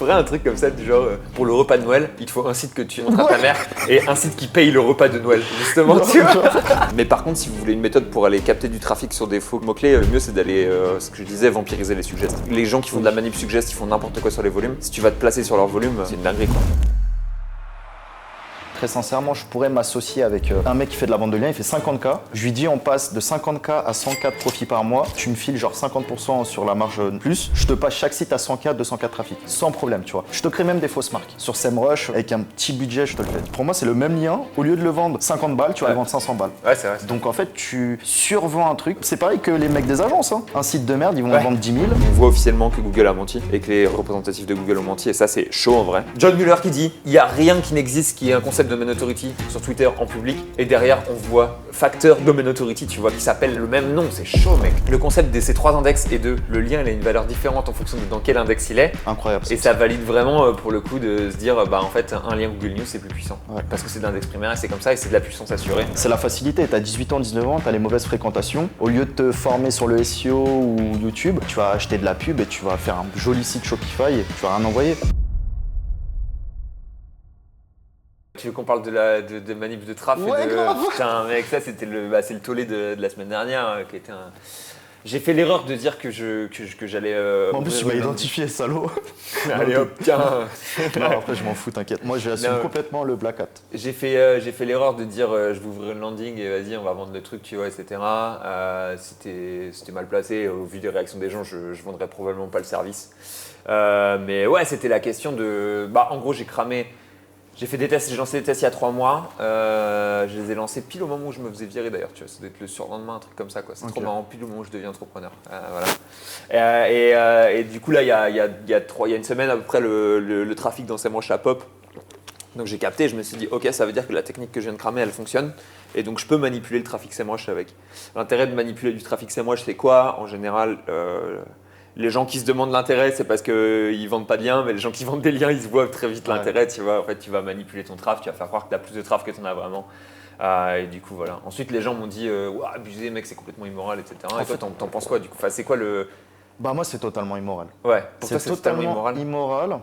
ferais un truc comme ça, du genre pour le repas de Noël, il te faut un site que tu montres à ta mère et un site qui paye le repas de Noël, justement, tu vois. Mais par contre, si vous voulez une méthode pour aller capter du trafic sur des faux mots-clés, le mieux c'est d'aller, ce que je disais, vampiriser les suggestions. Les gens qui font de la manip suggest, ils font n'importe quoi sur les volumes. Si tu vas te placer sur leur volume, c'est une dinguerie, quoi. Très sincèrement, je pourrais m'associer avec un mec qui fait de la vente de liens, il fait 50K. Je lui dis on passe de 50K à 100K de profit par mois. Tu me files genre 50% sur la marge plus. Je te passe chaque site à 100K, 200K de trafic. Sans problème, tu vois. Je te crée même des fausses marques. Sur SEMrush, avec un petit budget, je te le fais. Pour moi, c'est le même lien. Au lieu de le vendre 50 balles, tu vas le vendre 500 balles. Ouais, c'est vrai. Donc en fait, tu survends un truc. C'est pareil que les mecs des agences. Hein. Un site de merde, ils vont en vendre 10 000. On voit officiellement que Google a menti et que les représentatifs de Google ont menti. Et ça, c'est chaud en vrai. John Mueller qui dit il n'y a rien qui n'existe qui est un concept de domain authority sur Twitter en public. Et derrière, on voit facteur domain authority, tu vois, qui s'appelle le même nom. C'est chaud, mec. Le concept de ces trois index est de le lien, il a une valeur différente en fonction de dans quel index il est. Incroyable. Et ça valide vraiment pour le coup de se dire, bah en fait, un lien Google News c'est plus puissant. Ouais. Parce que c'est de l'index primaire et c'est comme ça et c'est de la puissance assurée. C'est la facilité. T'as 18 ans, 19 ans, t'as les mauvaises fréquentations. Au lieu de te former sur le SEO ou YouTube, tu vas acheter de la pub et tu vas faire un joli site Shopify et tu vas rien envoyer. Tu veux qu'on parle de manip de traf ouais, et de... grave. Putain mec, ça c'était c'est le tollé de la semaine dernière qui était un... J'ai fait l'erreur de dire que j'allais... en plus tu m'as identifié, salaud. Allez hop, tiens. Non, après je m'en fous, t'inquiète. Moi j'assume complètement le black hat. J'ai fait l'erreur de dire je vais ouvrir le landing et vas-y on va vendre le truc, tu vois, etc. C'était mal placé. Au vu des réactions des gens, je vendrais probablement pas le service. Mais ouais, c'était la question de... Bah en gros j'ai cramé... J'ai fait des tests, j'ai lancé des tests il y a 3 mois. Je les ai lancés pile au moment où je me faisais virer d'ailleurs. Tu vois, ça doit être le surlendemain, un truc comme ça, quoi. C'est trop marrant, pile au moment où je deviens entrepreneur. Voilà. Et du coup là, il y a une semaine à peu près, le trafic dans SEMrush a pop. Donc j'ai capté, je me suis dit ok, ça veut dire que la technique que je viens de cramer, elle fonctionne. Et donc je peux manipuler le trafic SEMrush avec. L'intérêt de manipuler du trafic SEMrush, c'est quoi? En général, les gens qui se demandent l'intérêt, c'est parce qu'ils vendent pas de liens, mais les gens qui vendent des liens, ils se voient très vite l'intérêt, tu vois. En fait, tu vas manipuler ton traf, tu vas faire croire que tu as plus de traf que tu en as vraiment. Et du coup, voilà. Ensuite, les gens m'ont dit ouah, abusé, mec, c'est complètement immoral, etc. Et toi, t'en penses quoi du coup? Enfin, c'est quoi le. Bah, moi, c'est totalement immoral. Ouais, pour toi, c'est totalement immoral.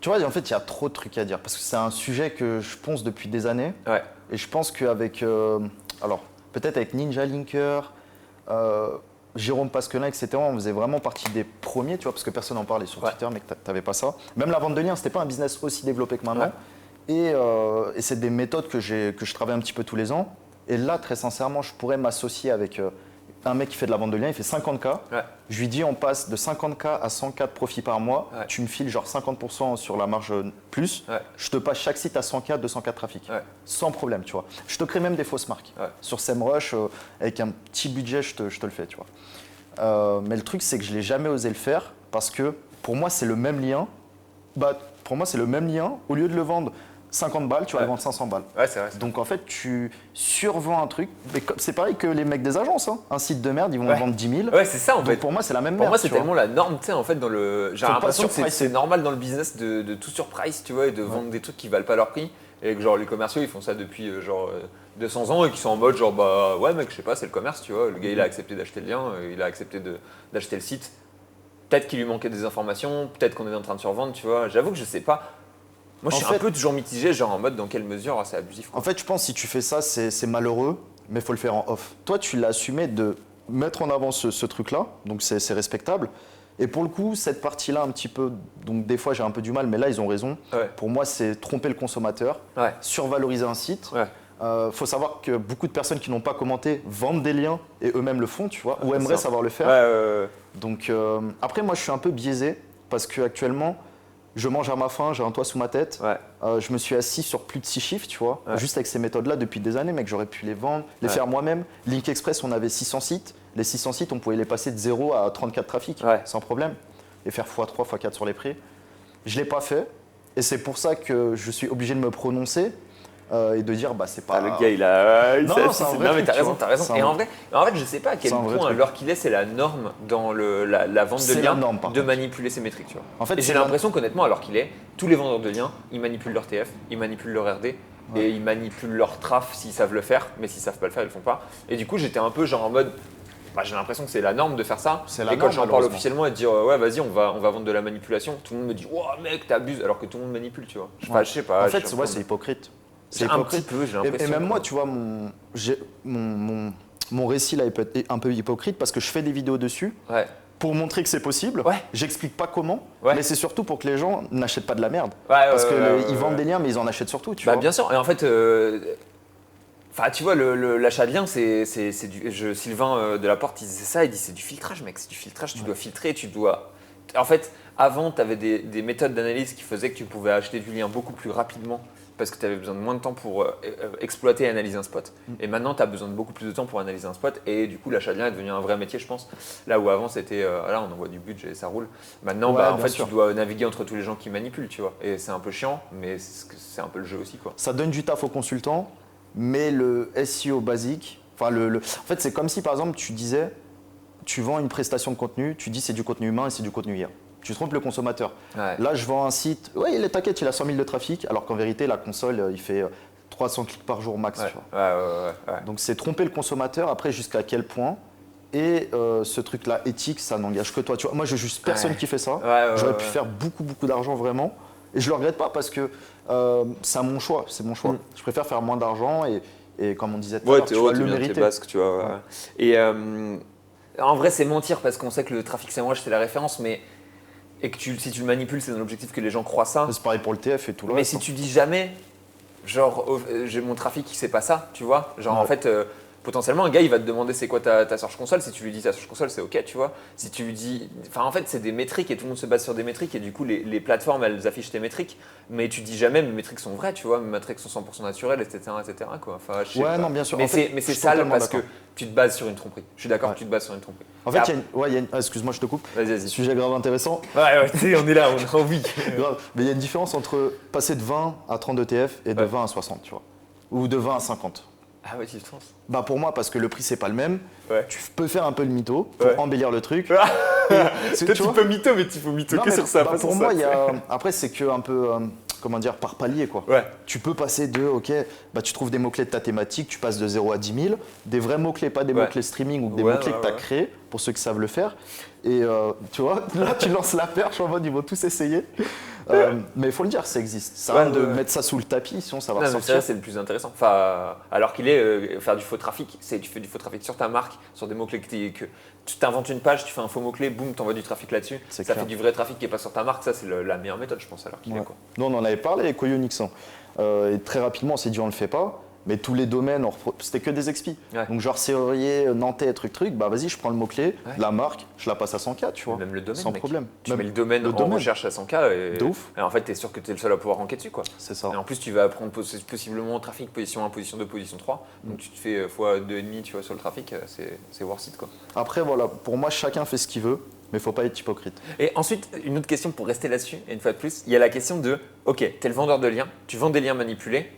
Tu vois, en fait, il y a trop de trucs à dire parce que c'est un sujet que je ponce depuis des années. Ouais. Et je pense qu'avec. Alors, peut-être avec Ninja Linker. Jérôme Pasquelin, etc., on faisait vraiment partie des premiers, tu vois, parce que personne n'en parlait sur Twitter, mais que t'avais pas ça. Même la vente de liens, c'était pas un business aussi développé que maintenant. Ouais. Et c'est des méthodes que je travaille un petit peu tous les ans. Et là, très sincèrement, je pourrais m'associer avec un mec qui fait de la vente de liens, il fait 50K. Ouais. Je lui dis, on passe de 50K à 100K de profit par mois. Ouais. Tu me files genre 50% sur la marge plus. Ouais. Je te passe chaque site à 100K, 200K de trafic. Ouais. Sans problème, tu vois. Je te crée même des fausses marques. Ouais. Sur SEMrush, avec un petit budget, je te le fais, tu vois. Mais le truc, c'est que je n'ai jamais osé le faire parce que pour moi, c'est le même lien. Bah, pour moi, c'est le même lien. Au lieu de le vendre 50 balles, tu vas le vendre 500 balles. Ouais, c'est vrai. Donc en fait, tu survends un truc. C'est pareil que les mecs des agences. Hein. Un site de merde, ils vont vendre 10 000. Ouais, c'est ça en fait. Donc pour moi, c'est la même merde. Pour moi, c'est tellement la norme, tu sais, en fait, dans le. J'ai l'impression que c'est normal dans le business de tout surprice, tu vois, et de vendre des trucs qui valent pas leur prix. Et que genre les commerciaux, ils font ça depuis 200 ans et qui sont en mode genre bah ouais mec, je sais pas, c'est le commerce, tu vois. Le gars, il a accepté d'acheter le lien, il a accepté d'acheter le site. Peut-être qu'il lui manquait des informations, peut-être qu'on est en train de survendre, tu vois. J'avoue que je sais pas. Moi, je suis un peu toujours mitigé, genre en mode dans quelle mesure c'est abusif, quoi. En fait, je pense que si tu fais ça, c'est malheureux, mais il faut le faire en off. Toi, tu l'as assumé de mettre en avant ce truc-là, donc c'est respectable. Et pour le coup, cette partie-là, un petit peu, donc des fois j'ai un peu du mal, mais là ils ont raison. Ouais. Pour moi, c'est tromper le consommateur, survaloriser un site. Ouais. Faut savoir que beaucoup de personnes qui n'ont pas commenté vendent des liens et eux-mêmes le font, tu vois, ou aimeraient savoir le faire. Ouais. Donc après, moi je suis un peu biaisé parce qu'actuellement, je mange à ma faim, j'ai un toit sous ma tête. Ouais. Je me suis assis sur plus de 6 chiffres, tu vois, juste avec ces méthodes-là depuis des années, mec, j'aurais pu les vendre, les faire moi-même. Link Express, on avait 600 sites. Les 600 sites, on pouvait les passer de 0 à 34 trafics, sans problème, et faire x3, x4 sur les prix. Je ne l'ai pas fait, et c'est pour ça que je suis obligé de me prononcer et de dire, bah c'est pas… le gars, il a… Non, mais t'as raison. Et en fait, je sais pas à quel point, à l'heure qu'il est, c'est la norme dans la vente de liens de manipuler ces métriques, tu vois. En fait, et j'ai l'impression qu'honnêtement, à l'heure qu'il est, tous les vendeurs de liens, ils manipulent leur TF, ils manipulent leur RD, et ils manipulent leur traf s'ils savent le faire, mais s'ils savent pas le faire, ils le font pas. Et du coup, j'étais un peu genre en mode… j'ai l'impression que c'est la norme de faire ça. C'est la Et quand norme, j'en parle malheureusement. officiellement et de dire ouais vas-y on va vendre de la manipulation, tout le monde me dit wow mec t'abuses alors que tout le monde manipule tu vois. Ouais. Je sais pas. En fait, c'est hypocrite. C'est un petit hypocrite. peu, j'ai Et l'impression. même moi, tu vois, mon récit là, il peut être un peu hypocrite parce que je fais des vidéos dessus Ouais. pour montrer que c'est possible. Ouais. J'explique pas comment, Ouais. mais c'est surtout pour que les gens n'achètent pas de la merde. Ouais, Parce ouais, qu'ils ouais, vendent ouais. des liens, mais ils en achètent surtout, tu Bah vois. bien sûr. Et en fait, enfin tu vois l'achat de liens, c'est du. Sylvain Delaporte il disait ça, il dit c'est du filtrage mec, c'est du filtrage. Tu dois filtrer, tu dois. En fait, avant tu avais des méthodes d'analyse qui faisaient que tu pouvais acheter du lien beaucoup plus rapidement parce que tu avais besoin de moins de temps pour exploiter et analyser un spot. Et maintenant, tu as besoin de beaucoup plus de temps pour analyser un spot. Et du coup, l'achat de lien est devenu un vrai métier, je pense. Là où avant, c'était là, on envoie du budget et ça roule. Maintenant, Ouais, en bien fait, sûr. tu dois naviguer entre tous les gens qui manipulent, tu vois. Et c'est un peu chiant, mais c'est un peu le jeu aussi, quoi. Ça donne du taf aux consultants, mais le SEO basique, enfin en fait, c'est comme si par exemple tu disais, tu vends une prestation de contenu, tu dis c'est du contenu humain et c'est du contenu IA. Tu trompes le consommateur. Ouais. Là, je vends un site, ouais, t'inquiète, il a 100 000 de trafic, alors qu'en vérité, la console, il fait 300 clics par jour max. Ouais, Tu vois. ouais. Donc, c'est tromper le consommateur, après, jusqu'à quel point. Et ce truc-là, éthique, ça n'engage que toi. Tu vois, moi, je juge personne Ouais. qui fait ça. Ouais, J'aurais pu faire beaucoup d'argent, vraiment. Et je le regrette pas parce que c'est mon choix. C'est mon choix. Mm. Je préfère faire moins d'argent et comme on disait tout à Ouais, l'heure, tu vois, t'es le bien de tes mériter. basques, tu vois. Ouais. Ouais. Et en vrai, c'est mentir parce qu'on sait que le trafic SEMrush, c'est la référence, mais. Et que si tu le manipules, c'est dans l'objectif que les gens croient ça. C'est pareil pour le TF et tout le Mais reste, si hein. tu dis jamais, genre, j'ai mon trafic, c'est pas ça, tu vois. Genre, Ouais. en fait, potentiellement, un gars, il va te demander c'est quoi ta Search Console. Si tu lui dis ta Search Console, c'est OK, tu vois. Si tu lui dis. Enfin, en fait, c'est des métriques et tout le monde se base sur des métriques. Et du coup, les plateformes, elles affichent tes métriques. Mais tu dis jamais, mes métriques sont vraies, tu vois. Mes métriques sont 100% naturelles, etc. Quoi. Enfin, je sais Ouais, pas. non, bien sûr. Mais En fait, c'est je suis sale totalement parce que d'accord. tu te bases sur une tromperie. Je suis d'accord Ouais. que tu te bases sur une tromperie. En fait, Ah, excuse-moi, je te coupe. vas-y. Sujet grave intéressant. Ouais, tu sais, on est là, on a envie. Grave. Mais il y a une différence entre passer de 20 à 30 TF et de Ouais. 20 à 60, tu vois. Ou de 20 à 50. Ah ouais, tu te penses. Bah pour moi, parce que le prix c'est pas le même, Ouais. tu peux faire un peu le mytho pour Ouais. embellir le truc. C'est- Toi, tu tu vois peux mytho, mais tu peux mytho Non, que mais, sur ça. bah, pas pour sur moi, ça, il y a... après c'est que un peu, comment dire, par palier quoi. Ouais. Tu peux passer de, ok, bah tu trouves des mots-clés de ta thématique, tu passes de 0 à 10 000, des vrais mots-clés, pas des Ouais. mots-clés streaming ou des Ouais, mots-clés ouais, que tu as ouais. créés, pour ceux qui savent le faire. Et tu vois, là tu lances la perche en mode ils vont tous essayer. Mais il faut le dire, ça existe. Ça Ouais, rien de ouais, ouais. mettre ça sous le tapis, sinon ça va Non, mais ressortir. ça, c'est le plus intéressant. Enfin, alors qu'il est faire du faux trafic, tu fais du faux trafic sur ta marque, sur des mots-clés que tu t'inventes une page, tu fais un faux mot-clé, boum, t'envoies du trafic là-dessus. C'est Ça clair. fait du vrai trafic qui est pas sur ta marque, ça c'est la meilleure méthode, je pense, alors qu'il est Ouais. quoi. Nous, on en avait parlé avec Koyonix. Et très rapidement, on s'est dit, on le fait pas. Mais tous les domaines, c'était que des expis. Ouais. Donc, genre serrurier, nantais, truc, bah vas-y, je prends le mot-clé, Ouais. la marque, je la passe à 100K, tu vois. Même le domaine, Sans mec. problème. Tu Même mets le domaine le en domaine. recherche à 100K et, De ouf. et en fait, t'es sûr que t'es le seul à pouvoir ranker dessus, quoi. C'est ça. Et en plus, tu vas prendre possiblement trafic position 1, position 2, position 3. Donc tu te fais fois 2,5 tu vois, sur le trafic, c'est worth it, quoi. Après, voilà, pour moi, chacun fait ce qu'il veut, mais faut pas être hypocrite. Et ensuite, une autre question pour rester là-dessus, et une fois de plus, il y a la question de, ok, tu es le vendeur de liens, tu vends des liens manipulés,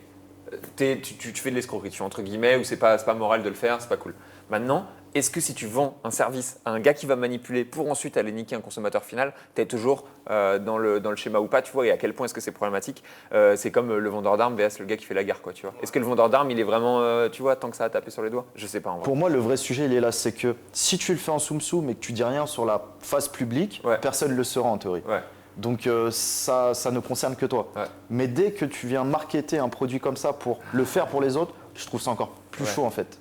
tu fais de l'escroquerie, tu vois, entre guillemets, ou c'est pas moral de le faire, c'est pas cool. Maintenant, est-ce que si tu vends un service à un gars qui va manipuler pour ensuite aller niquer un consommateur final, tu es toujours dans le schéma ou pas, tu vois, et à quel point est-ce que c'est problématique? C'est comme le vendeur d'armes vs le gars qui fait la guerre, quoi, tu vois. Est-ce que le vendeur d'armes, il est vraiment, tu vois, tant que ça a tapé sur les doigts? Je sais pas en vrai. Pour moi, le vrai sujet, il est là, c'est que si tu le fais en soum-soum et que tu dis rien sur la face publique, Ouais. personne ne le saura en théorie. Ouais. Donc ça ne concerne que toi. Ouais. Mais dès que tu viens marketer un produit comme ça pour le faire pour les autres, je trouve ça encore plus Ouais. chaud en fait.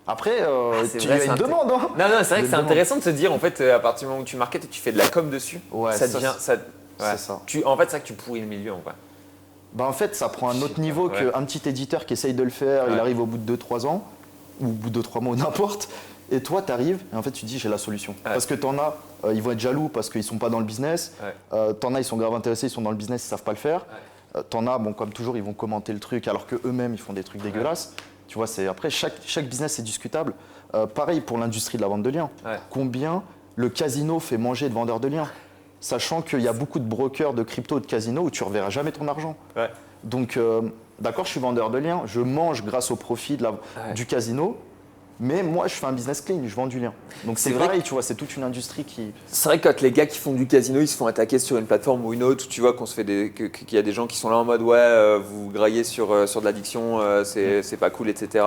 Après, c'est il y vrai, a c'est une demande. Hein. Non, c'est vrai que Une c'est demande. intéressant de se dire, en fait, à partir du moment où tu marketes et tu fais de la com dessus, Ouais, ça ça, devient. c'est- Ouais. c'est ça. En fait, c'est vrai que tu pourris le milieu, en vrai. Bah, en fait, ça prend un Je autre sais niveau pas, ouais. qu'un petit éditeur qui essaye de le faire, il Ouais. arrive au bout de 2-3 ans, ou au bout de 3 mois, n'importe. Et toi, tu arrives et en fait, tu dis, j'ai la solution. Ouais. Parce que t'en as, ils vont être jaloux parce qu'ils sont pas dans le business. Ouais. T'en as, ils sont grave intéressés, ils sont dans le business, ils savent pas le faire. T'en as, bon, comme toujours, ils vont commenter le truc alors qu'eux-mêmes, ils font des trucs dégueulasses. Tu vois, après, chaque business est discutable. Pareil pour l'industrie de la vente de liens. Ouais. Combien le casino fait manger de vendeurs de liens? Sachant qu'il y a beaucoup de brokers de crypto, de casino où tu ne reverras jamais ton argent. Ouais. Donc, d'accord, je suis vendeur de liens, je mange grâce au profit Ouais. du casino, mais moi, je fais un business clean, je vends du lien. Donc, c'est vrai pareil, tu vois, c'est toute une industrie qui. C'est vrai que quand les gars qui font du casino, ils se font attaquer sur une plateforme ou une autre, où tu vois qu'on se fait qu'il y a des gens qui sont là en mode ouais, vous graillez sur de l'addiction, c'est pas cool, etc.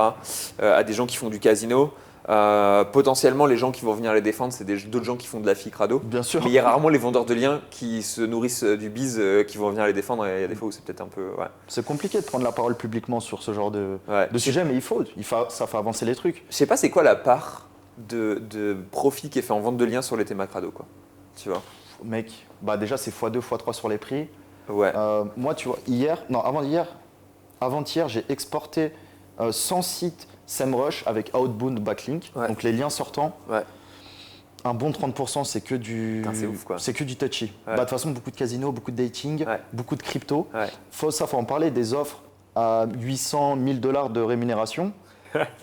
À des gens qui font du casino. Potentiellement, les gens qui vont venir les défendre, c'est d'autres gens qui font de la FI crado. Bien sûr. Mais il y a rarement les vendeurs de liens qui se nourrissent du biz qui vont venir les défendre. Et il y a des fois où c'est peut-être un peu. Ouais. C'est compliqué de prendre la parole publiquement sur ce genre de Ouais. sujet, mais ça fait avancer les trucs. Je sais pas, c'est quoi la part de profit qui est fait en vente de liens sur les thémas crado, quoi. Tu vois? Mec, bah déjà c'est x2, x3 sur les prix. Ouais. Moi, tu vois, avant-hier, j'ai exporté 100 sites SEMrush avec outbound backlink, Ouais. donc les liens sortants. Ouais. Un bon 30%, c'est que du, Putain, c'est ouf, quoi. c'est que du touchy. Ouais. Bah, de toute façon, beaucoup de casinos, beaucoup de dating, Ouais. beaucoup de crypto. Ouais. Faut en parler, des offres à 800, 1000 dollars de rémunération.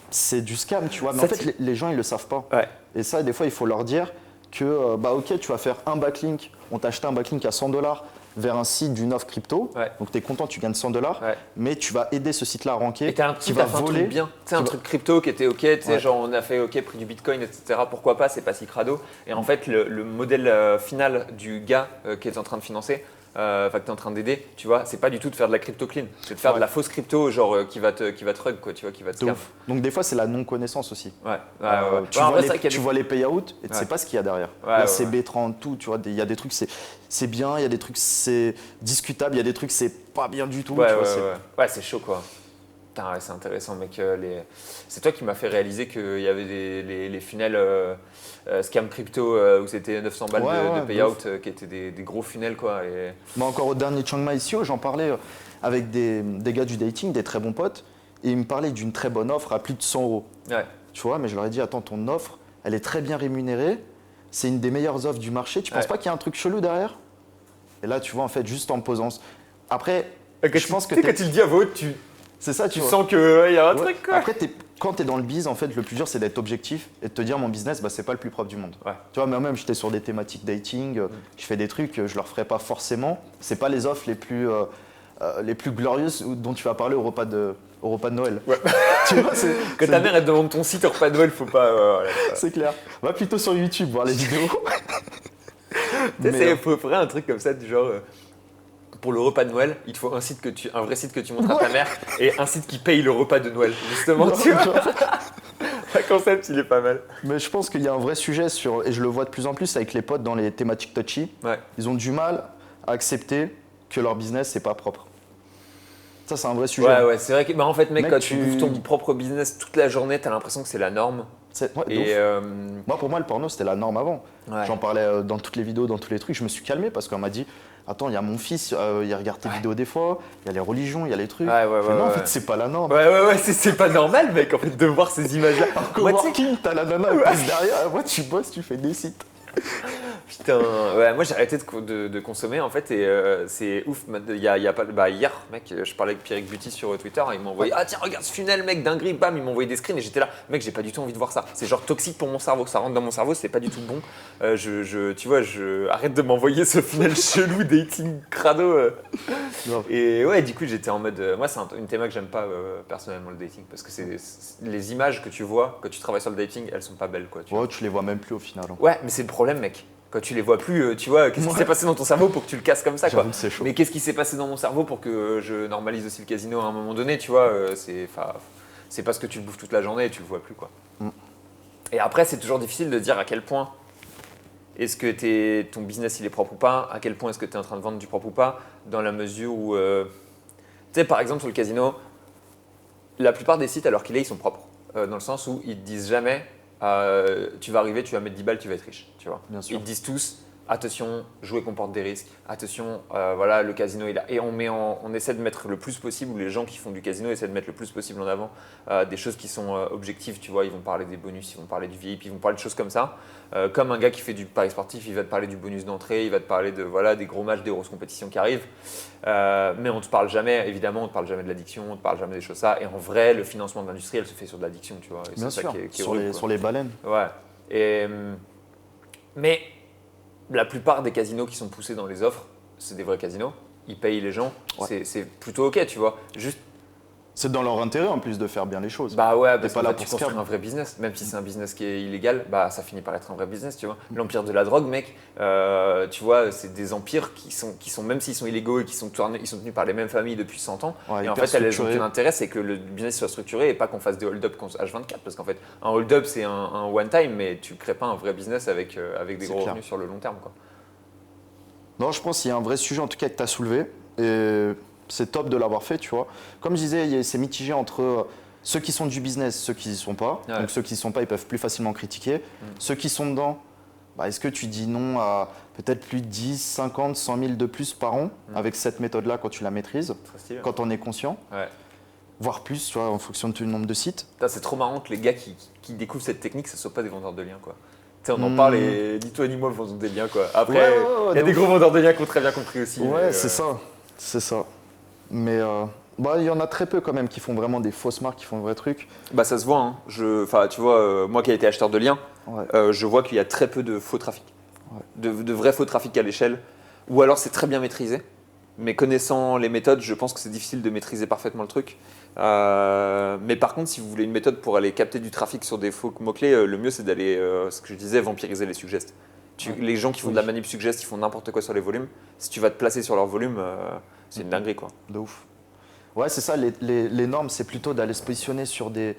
C'est du scam, tu vois. Mais Ça, en fait, les gens, ils le savent pas. Ouais. Et ça, des fois, il faut leur dire que, bah ok, tu vas faire un backlink, on t'a acheté un backlink à 100 dollars vers un site d'une offre crypto. Ouais. Donc, tu es content, tu gagnes 100 dollars, Ouais. mais tu vas aider ce site-là à ranker. Et t'as un qui truc, va t'as fait un voler. truc bien. Tu sais, un qui va- truc crypto qui était ok, tu sais, Ouais. genre on a fait ok, prix du bitcoin, etc. Pourquoi pas, c'est pas si crado. Et en fait, le modèle final du gars qui est en train de financer, que tu es en train d'aider, tu vois, c'est pas du tout de faire de la crypto clean, c'est de faire Ouais. de la fausse crypto, genre qui va te rug, quoi, tu vois, qui va te De scam. ouf. Donc, des fois, c'est la non-connaissance aussi. Ouais, ouais, Euh, ouais. Tu, Ouais, en vois vrai, c'est vrai les, qu'il y a tu des- vois les payouts et tu sais Ouais. pas ce qu'il y a derrière. Ouais, La ouais, CB30, tout, tu vois, il y a des trucs, c'est bien, il y a des trucs, c'est discutable, il y a des trucs, c'est pas bien du tout. Ouais, tu ouais, vois, c'est- ouais. Ouais, c'est chaud, quoi. Putain, ouais, c'est intéressant, mec. C'est toi qui m'as fait réaliser qu'il y avait les funnels scam crypto où c'était 900 balles Ouais, de ouais, payout de qui étaient des gros funnels, quoi. Et... Moi, encore au dernier Chiang Mai ICO, j'en parlais avec des gars du dating, des très bons potes, et ils me parlaient d'une très bonne offre à plus de 100 euros. Ouais. Tu vois, mais je leur ai dit, attends, ton offre, elle est très bien rémunérée, c'est une des meilleures offres du marché, tu penses Ouais. pas qu'il y a un truc chelou derrière? Et là, tu vois, en fait, juste en me posant. Après, Quand je pense que tu sais, quand tu le dis à voix haute, tu c'est ça, tu vois. sens qu'il y a un Ouais. truc, quoi. Après, quand tu es dans le biz, en fait, le plus dur, c'est d'être objectif et de te dire mon business, bah, c'est pas le plus propre du monde. Ouais. Tu vois, moi-même, j'étais sur des thématiques dating, je fais des trucs, je leur ferai pas forcément. C'est pas les offres les plus glorieuses dont tu vas parler au repas de Noël. Ouais. Tu vois, Quand ta mère elle te demande ton site au repas de Noël, faut pas. Voilà. c'est clair. Va plutôt sur YouTube voir les vidéos. Tu sais, Mais, faudrait un truc comme ça, du genre. Pour le repas de Noël, il te faut un vrai site que tu montres à ta mère et un site qui paye le repas de Noël. Justement, tu vois. Le concept, il est pas mal. mais je pense qu'il y a un vrai sujet et je le vois de plus en plus avec les potes dans les thématiques touchy. Ouais. Ils ont du mal à accepter que leur business, c'est pas propre. Ça, c'est un vrai sujet. Ouais, c'est vrai que, bah, en fait, mec, Mec, quand tu bouffes ton propre business toute la journée, t'as l'impression que c'est la norme. Ouais, de Et ouf. Moi, pour moi, le porno, c'était la norme avant. ouais. J'en parlais dans toutes les vidéos, dans tous les trucs. Je me suis calmé parce qu'on m'a dit attends, il y a mon fils, il regarde tes vidéos des fois, il y a les religions, il y a les trucs. Ouais, Je fais, non, en ouais. fait, c'est pas la norme. Ouais, c'est pas normal, mec, en fait, de voir ces images-là. Moi, tu sais, Working, t'as la nana, elle passe derrière. Moi, tu bosses, tu fais des sites. putain, ouais, moi j'ai arrêté de consommer en fait et c'est ouf. Hier, mec, je parlais avec Pierrick Buty sur Twitter, il m'a envoyé ah tiens regarde ce funnel mec dinguerie, bam, il m'a envoyé des screens et j'étais là, mec j'ai pas du tout envie de voir ça. C'est genre toxique pour mon cerveau, ça rentre dans mon cerveau, c'est pas du tout bon. Tu vois, arrête de m'envoyer ce funnel chelou dating crado. Grave. Et ouais, du coup j'étais en mode, moi c'est une théma que j'aime pas personnellement le dating parce que c'est les images que tu vois quand tu travailles sur le dating, elles sont pas belles quoi. Tu vois. Ouais, tu les vois même plus au final. hein. Ouais, mais c'est le problème, mec. Quand tu les vois plus, tu vois, qu'est-ce qui s'est passé dans ton cerveau pour que tu le casses comme ça, quoi. J'avoue que c'est chaud. Mais qu'est-ce qui s'est passé dans mon cerveau pour que je normalise aussi le casino à un moment donné, tu vois. C'est parce que tu le bouffes toute la journée et tu le vois plus, quoi. Mm. Et après, c'est toujours difficile de dire à quel point est-ce que ton business il est propre ou pas, à quel point est-ce que tu es en train de vendre du propre ou pas, dans la mesure où, tu sais, par exemple, sur le casino, la plupart des sites, à l'heure qu'il est, ils sont propres. Dans le sens où ils te disent jamais tu vas arriver, tu vas mettre 10 balles, tu vas être riche. Tu vois. Bien sûr. Ils te disent tous attention, jouer comporte des risques. Attention, voilà, le casino est là. Et on essaie de mettre le plus possible, ou les gens qui font du casino essaient de mettre le plus possible en avant des choses qui sont objectives. Tu vois, ils vont parler des bonus, ils vont parler du VIP, ils vont parler de choses comme ça. Comme un gars qui fait du pari sportif, il va te parler du bonus d'entrée, il va te parler des gros matchs, des grosses compétitions qui arrivent. Mais on ne te parle jamais, évidemment, on ne te parle jamais de l'addiction, on ne te parle jamais des choses ça. Et en vrai, le financement de l'industrie, elle se fait sur de l'addiction, tu vois. Et Bien c'est sûr, ça qui est sur, horrible, quoi. sur les baleines. Ouais. Mais la plupart des casinos qui sont poussés dans les offres, c'est des vrais casinos. Ils payent les gens. Ouais. C'est plutôt ok, tu vois. Juste, C'est dans leur intérêt en plus de faire bien les choses. Bah ouais, T'es parce pas que là là, tu pour se construis calmer. un vrai business, même si c'est un business qui est illégal, bah ça finit par être un vrai business, tu vois. L'empire de la drogue, mec, tu vois, c'est des empires qui sont même s'ils sont illégaux et ils sont tenus par les mêmes familles depuis 100 ans. Ouais, Et en hyper fait, elles ont structuré. qu'un intérêt, c'est que le business soit structuré et pas qu'on fasse des hold-up H24. Parce qu'en fait, un hold-up, c'est un one-time, mais tu crées pas un vrai business avec des C'est gros clair. revenus sur le long terme, quoi. Non, je pense qu'il y a un vrai sujet en tout cas que tu as soulevé. Et c'est top de l'avoir fait, tu vois. Comme je disais, c'est mitigé entre ceux qui sont du business, ceux qui n'y sont pas. Ouais. Donc ceux qui n'y sont pas, ils peuvent plus facilement critiquer. Ceux qui sont dedans, bah, est-ce que tu dis non à peut-être plus de 10, 50, 100 000 de plus par an avec cette méthode-là quand tu la maîtrises, Très stylé. quand on est conscient, Ouais. voire plus, tu vois, en fonction du nombre de sites. Putain, c'est trop marrant que les gars qui découvrent cette technique, ce ne soient pas des vendeurs de liens, quoi. Tu sais, on en parle et ni toi ni moi vendons des liens, quoi. Après, Ouais, il y a de des ouf. gros vendeurs de liens qui ont très bien compris aussi. Ouais, mais, c'est ça. C'est ça. Mais bah, il y en a très peu quand même qui font vraiment des fausses marques, qui font de vrais trucs. Bah ça se voit, hein. Enfin, tu vois, moi qui ai été acheteur de liens, Ouais. je vois qu'il y a très peu de faux trafic. Ouais. De vrais faux trafic à l'échelle. Ou alors c'est très bien maîtrisé. Mais connaissant les méthodes, je pense que c'est difficile de maîtriser parfaitement le truc. Mais par contre, si vous voulez une méthode pour aller capter du trafic sur des faux mots-clés, le mieux c'est d'aller, ce que je disais, vampiriser les suggestes. Les gens qui font de la manip suggest, ils font n'importe quoi sur les volumes. Si tu vas te placer sur leur volume, c'est une dinguerie, quoi. De ouf. Ouais, c'est ça, les normes, c'est plutôt d'aller se positionner sur des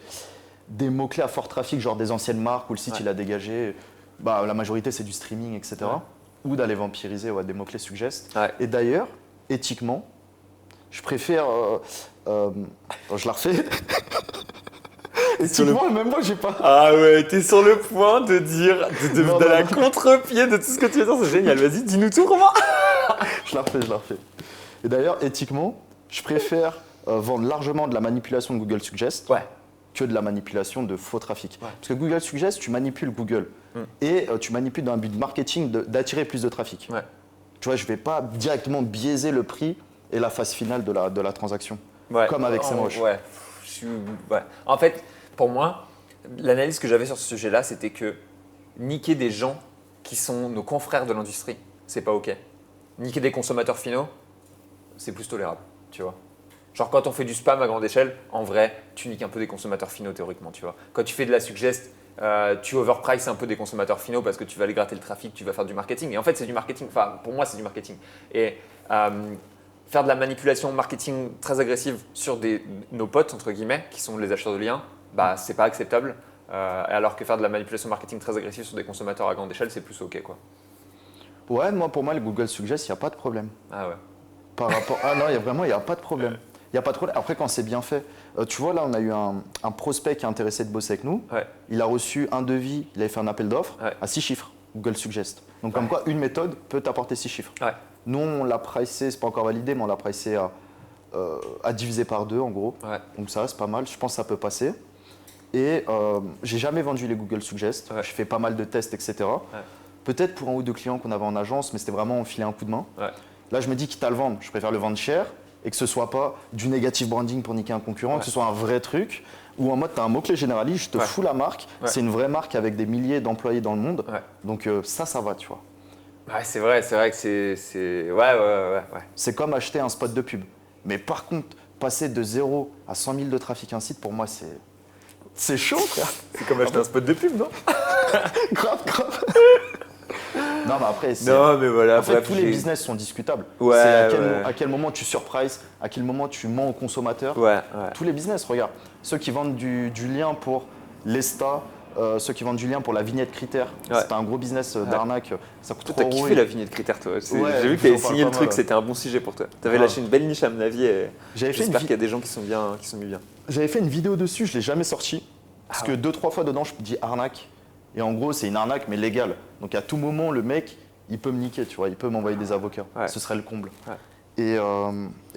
mots-clés à fort trafic, genre des anciennes marques où le site il a dégagé. Bah, la majorité, c'est du streaming, etc. Ouais. Ou d'aller vampiriser des mots-clés suggest. Ouais. Et d'ailleurs, éthiquement, je préfère. Attends, je la refais. Éthiquement, même moi, j'ai pas. Ah ouais, t'es sur le point de dire, Non, de non, la non. contre-pied de tout ce que tu veux dire, c'est génial. Vas-y, dis-nous tout, Romain. Je la refais, je la refais. Et d'ailleurs, éthiquement, je préfère vendre largement de la manipulation de Google Suggest Ouais. que de la manipulation de faux trafic. Ouais. Parce que Google Suggest, tu manipules Google. Et tu manipules dans un but de marketing d'attirer plus de trafic. Ouais. Tu vois, je ne vais pas directement biaiser le prix et la phase finale de la transaction. Ouais. Comme avec Semrush. Ouais. Ouais. En fait, pour moi, l'analyse que j'avais sur ce sujet-là, c'était que niquer des gens qui sont nos confrères de l'industrie, c'est pas OK. Niquer des consommateurs finaux, c'est plus tolérable, tu vois. Genre quand on fait du spam à grande échelle, en vrai, tu niques un peu des consommateurs finaux théoriquement, tu vois. Quand tu fais de la suggest, tu overprice un peu des consommateurs finaux parce que tu vas aller gratter le trafic, tu vas faire du marketing. Et en fait, c'est du marketing. Enfin, pour moi, c'est du marketing. Et faire de la manipulation marketing très agressive sur nos potes, entre guillemets, qui sont les acheteurs de liens, bah, c'est pas acceptable. Alors que faire de la manipulation marketing très agressive sur des consommateurs à grande échelle, c'est plus OK, quoi. Ouais, moi, pour moi, le Google Suggest, il n'y a pas de problème. Ah ouais. Par rapport... Ah non, il n'y a pas de problème. Il n'y a pas de problème. Après, quand c'est bien fait, tu vois, là, on a eu un prospect qui est intéressé de bosser avec nous. Ouais. Il a reçu un devis, il avait fait un appel d'offres Ouais. à 6 chiffres, Google Suggest. Donc, comme quoi, une méthode peut t'apporter 6 chiffres. Ouais. Nous, on l'a pricé, c'est pas encore validé, mais on l'a pricé à diviser par 2, en gros. Ouais. Donc, ça, c'est pas mal. Je pense que ça peut passer. Et j'ai jamais vendu les Google Suggest. Ouais. Je fais pas mal de tests, etc. Ouais. Peut-être pour un ou deux clients qu'on avait en agence, mais c'était vraiment on filait un coup de main. Ouais. Là, je me dis quitte à le vendre, je préfère le vendre cher et que ce soit pas du negative branding pour niquer un concurrent, que ce soit un vrai truc où en mode tu as un mot-clé généraliste, je te fous la marque, c'est une vraie marque avec des milliers d'employés dans le monde. Ouais. Donc ça va, tu vois. Ouais, c'est vrai que c'est... Ouais. C'est comme acheter un spot de pub. Mais par contre, passer de 0 à 100 000 de trafic un site, pour moi, c'est chaud, frère. C'est comme acheter un spot de pub, non? grave. Non, mais après, Non, mais voilà. en fait, bref, tous les business sont discutables. Ouais, C'est à quel moment tu surprices, à quel moment tu mens aux consommateurs. Ouais. Tous les business, regarde. Ceux qui vendent du lien pour l'ESTA, ceux qui vendent du lien pour la vignette critère, c'est un gros business d'arnaque. Ça coûte Toi, 3 t'as euros. kiffé la vignette critère, toi. Ouais, J'ai vu que j'en t'avais parle signé le pas truc, mal. c'était un bon sujet pour toi. T'avais Grave. lâché une belle niche à mon avis et J'avais fait une j'espère vi- qu'il y a des gens qui sont mis bien. J'avais fait une vidéo dessus, je ne l'ai jamais sortie. Parce que 2-3 fois dedans, je dis arnaque. Et en gros, c'est une arnaque, mais légale. Donc à tout moment, le mec, il peut me niquer, tu vois, il peut m'envoyer des avocats. Ouais. Ce serait le comble. Ouais. Et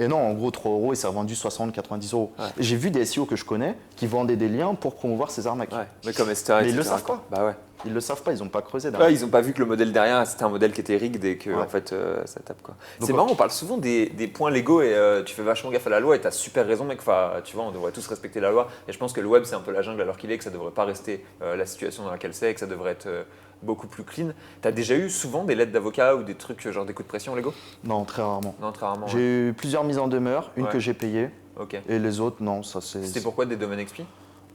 non, en gros, 3 euros, et c'est revendu 60-90 euros. Ouais. Et j'ai vu des SEO que je connais qui vendaient des liens pour promouvoir ces arnaques. Ouais. Mais comme Esther, Mais ils le etc., savent quoi. pas. Bah ouais. Ils le savent pas, ils n'ont pas creusé derrière. Ouais, ils ont pas vu que le modèle derrière, c'était un modèle qui était rigged et que Ouais. en fait, ça tape, quoi. Donc, C'est marrant, on parle souvent des points légaux et tu fais vachement gaffe à la loi et t'as super raison, mec. Enfin, tu vois, on devrait tous respecter la loi. Et je pense que le web, c'est un peu la jungle alors qu'il est, que ça devrait pas rester la situation dans laquelle c'est et que ça devrait être beaucoup plus clean. T'as déjà eu souvent des lettres d'avocat ou des trucs genre des coups de pression légaux? Non, très rarement. Non, très rarement. J'ai eu plusieurs mises en demeure, une Ouais. que j'ai payée, Ok. Et les autres, non, ça c'est. C'était pourquoi des domaines expi?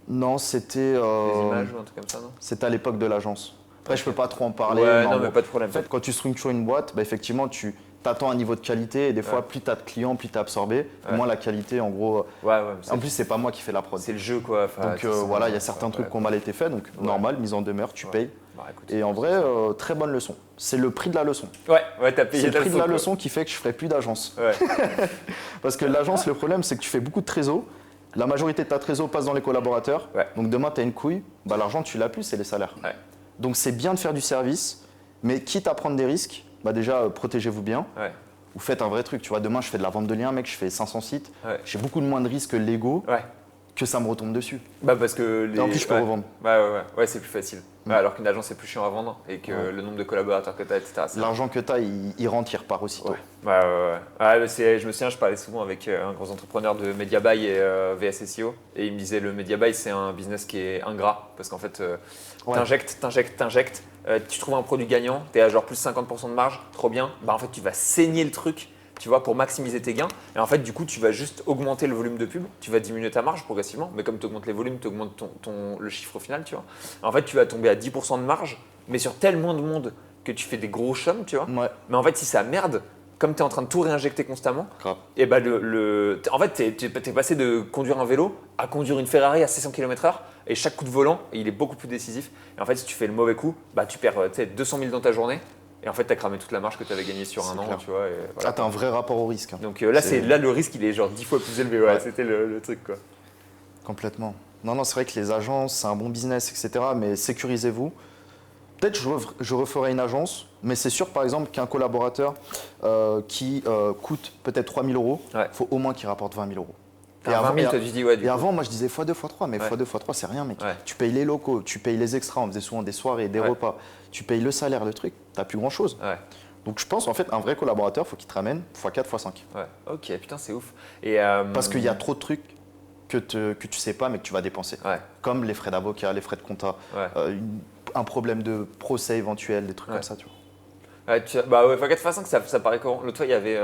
Non, c'était. Des images ou un truc comme ça, non? C'était à l'époque de l'agence. Après, je Ok. peux pas trop en parler. Ouais, mais en non, mais gros, pas de problème. En fait, quand tu structures une boîte, bah, effectivement, tu attends un niveau de qualité et des fois, Ouais. plus tu as de clients, plus tu es absorbé, Ouais. moins la qualité, en gros. Ouais, mais En plus, c'est pas moi qui fais la prod. c'est le jeu, quoi. Enfin, Donc tu sais, voilà, il y a certains trucs ouais. qui ont mal été faits, donc Ouais. normal, mise en demeure, tu Ouais. payes. Bah, écoute, Et en vrai, très bonne leçon. C'est le prix de la leçon. ouais, t'as payé C'est le prix de la quoi. leçon qui fait que je ferai plus d'agence. Ouais. Parce que l'agence, le problème, c'est que tu fais beaucoup de trésor. La majorité de ta trésor passe dans les collaborateurs. Ouais. Donc demain, tu as une couille, bah, l'argent, tu l'as plus, c'est les salaires. Ouais. Donc c'est bien de faire du service, mais quitte à prendre des risques, bah, déjà, protégez-vous bien. Ouais. Ou faites un vrai truc. Tu vois, demain, je fais de la vente de liens, mec, je fais 500 sites. Ouais. J'ai beaucoup de moins de risques légaux Ouais. que ça me retombe dessus. Bah parce que les... Et en plus, je peux ouais. revendre. Ouais, c'est plus facile. Ouais, alors qu'une agence, c'est plus chiant à vendre et que Ouais. le nombre de collaborateurs que tu as, etc. c'est- L'argent que tu as, il rentre, il repart aussitôt. Ouais. Je me souviens, je parlais souvent avec un gros entrepreneur de MediaBuy et VS SEO et il me disait le MediaBuy, c'est un business qui est ingrat parce qu'en fait, Ouais. t'injectes, tu trouves un produit gagnant, tu es à genre plus 50% de marge, trop bien, bah en fait, tu vas saigner le truc. Tu vois, pour maximiser tes gains. Et en fait, du coup, tu vas juste augmenter le volume de pub, tu vas diminuer ta marge progressivement, mais comme tu augmentes les volumes, tu augmentes le chiffre final, tu vois. En fait, tu vas tomber à 10% de marge, mais sur tellement de monde que tu fais des gros chums, tu vois. Ouais, Mais en fait, si ça merde, comme tu es en train de tout réinjecter constamment, grave. et bah en fait, tu es passé de conduire un vélo à conduire une Ferrari à 600 km/h et chaque coup de volant, il est beaucoup plus décisif. Et en fait, si tu fais le mauvais coup, bah, tu perds 200 000 dans ta journée et en fait, tu as cramé toute la marge que tu avais gagnée sur C'est un an, clair. tu vois. Et voilà. Ah, t'as un vrai rapport au risque. Hein. Donc là, C'est- là, le risque, il est genre 10 fois plus élevé. Ouais. C'était le truc, quoi. Complètement. Non, c'est vrai que les agences, c'est un bon business, etc. Mais sécurisez-vous. Peut-être je referai une agence, mais c'est sûr, par exemple, qu'un collaborateur qui coûte peut-être 3 000 euros, il Ouais. faut au moins qu'il rapporte 20 000 euros. T'as 20 000, toi, tu dis, ouais, du Et coup. avant, moi, je disais x2, x3, mais Ouais. x2, x3, c'est rien, mec. Ouais. Tu payes les locaux, tu payes les extras, on faisait souvent des soirées, des Ouais. repas, tu payes le salaire, le truc, t'as plus grand-chose. Ouais. Donc je pense, en fait, un vrai collaborateur, il faut qu'il te ramène x4, x5. Ouais. Ok, putain, c'est ouf. Et, Parce qu'il y a trop de trucs que tu sais pas, mais que tu vas dépenser. Ouais. Comme les frais d'avocat, les frais de compta, Ouais. un problème de procès éventuel, des trucs Ouais. comme ça, tu vois. Ouais, bah ouais, x4, x5, ça paraît courant. L'autre fois, il y avait,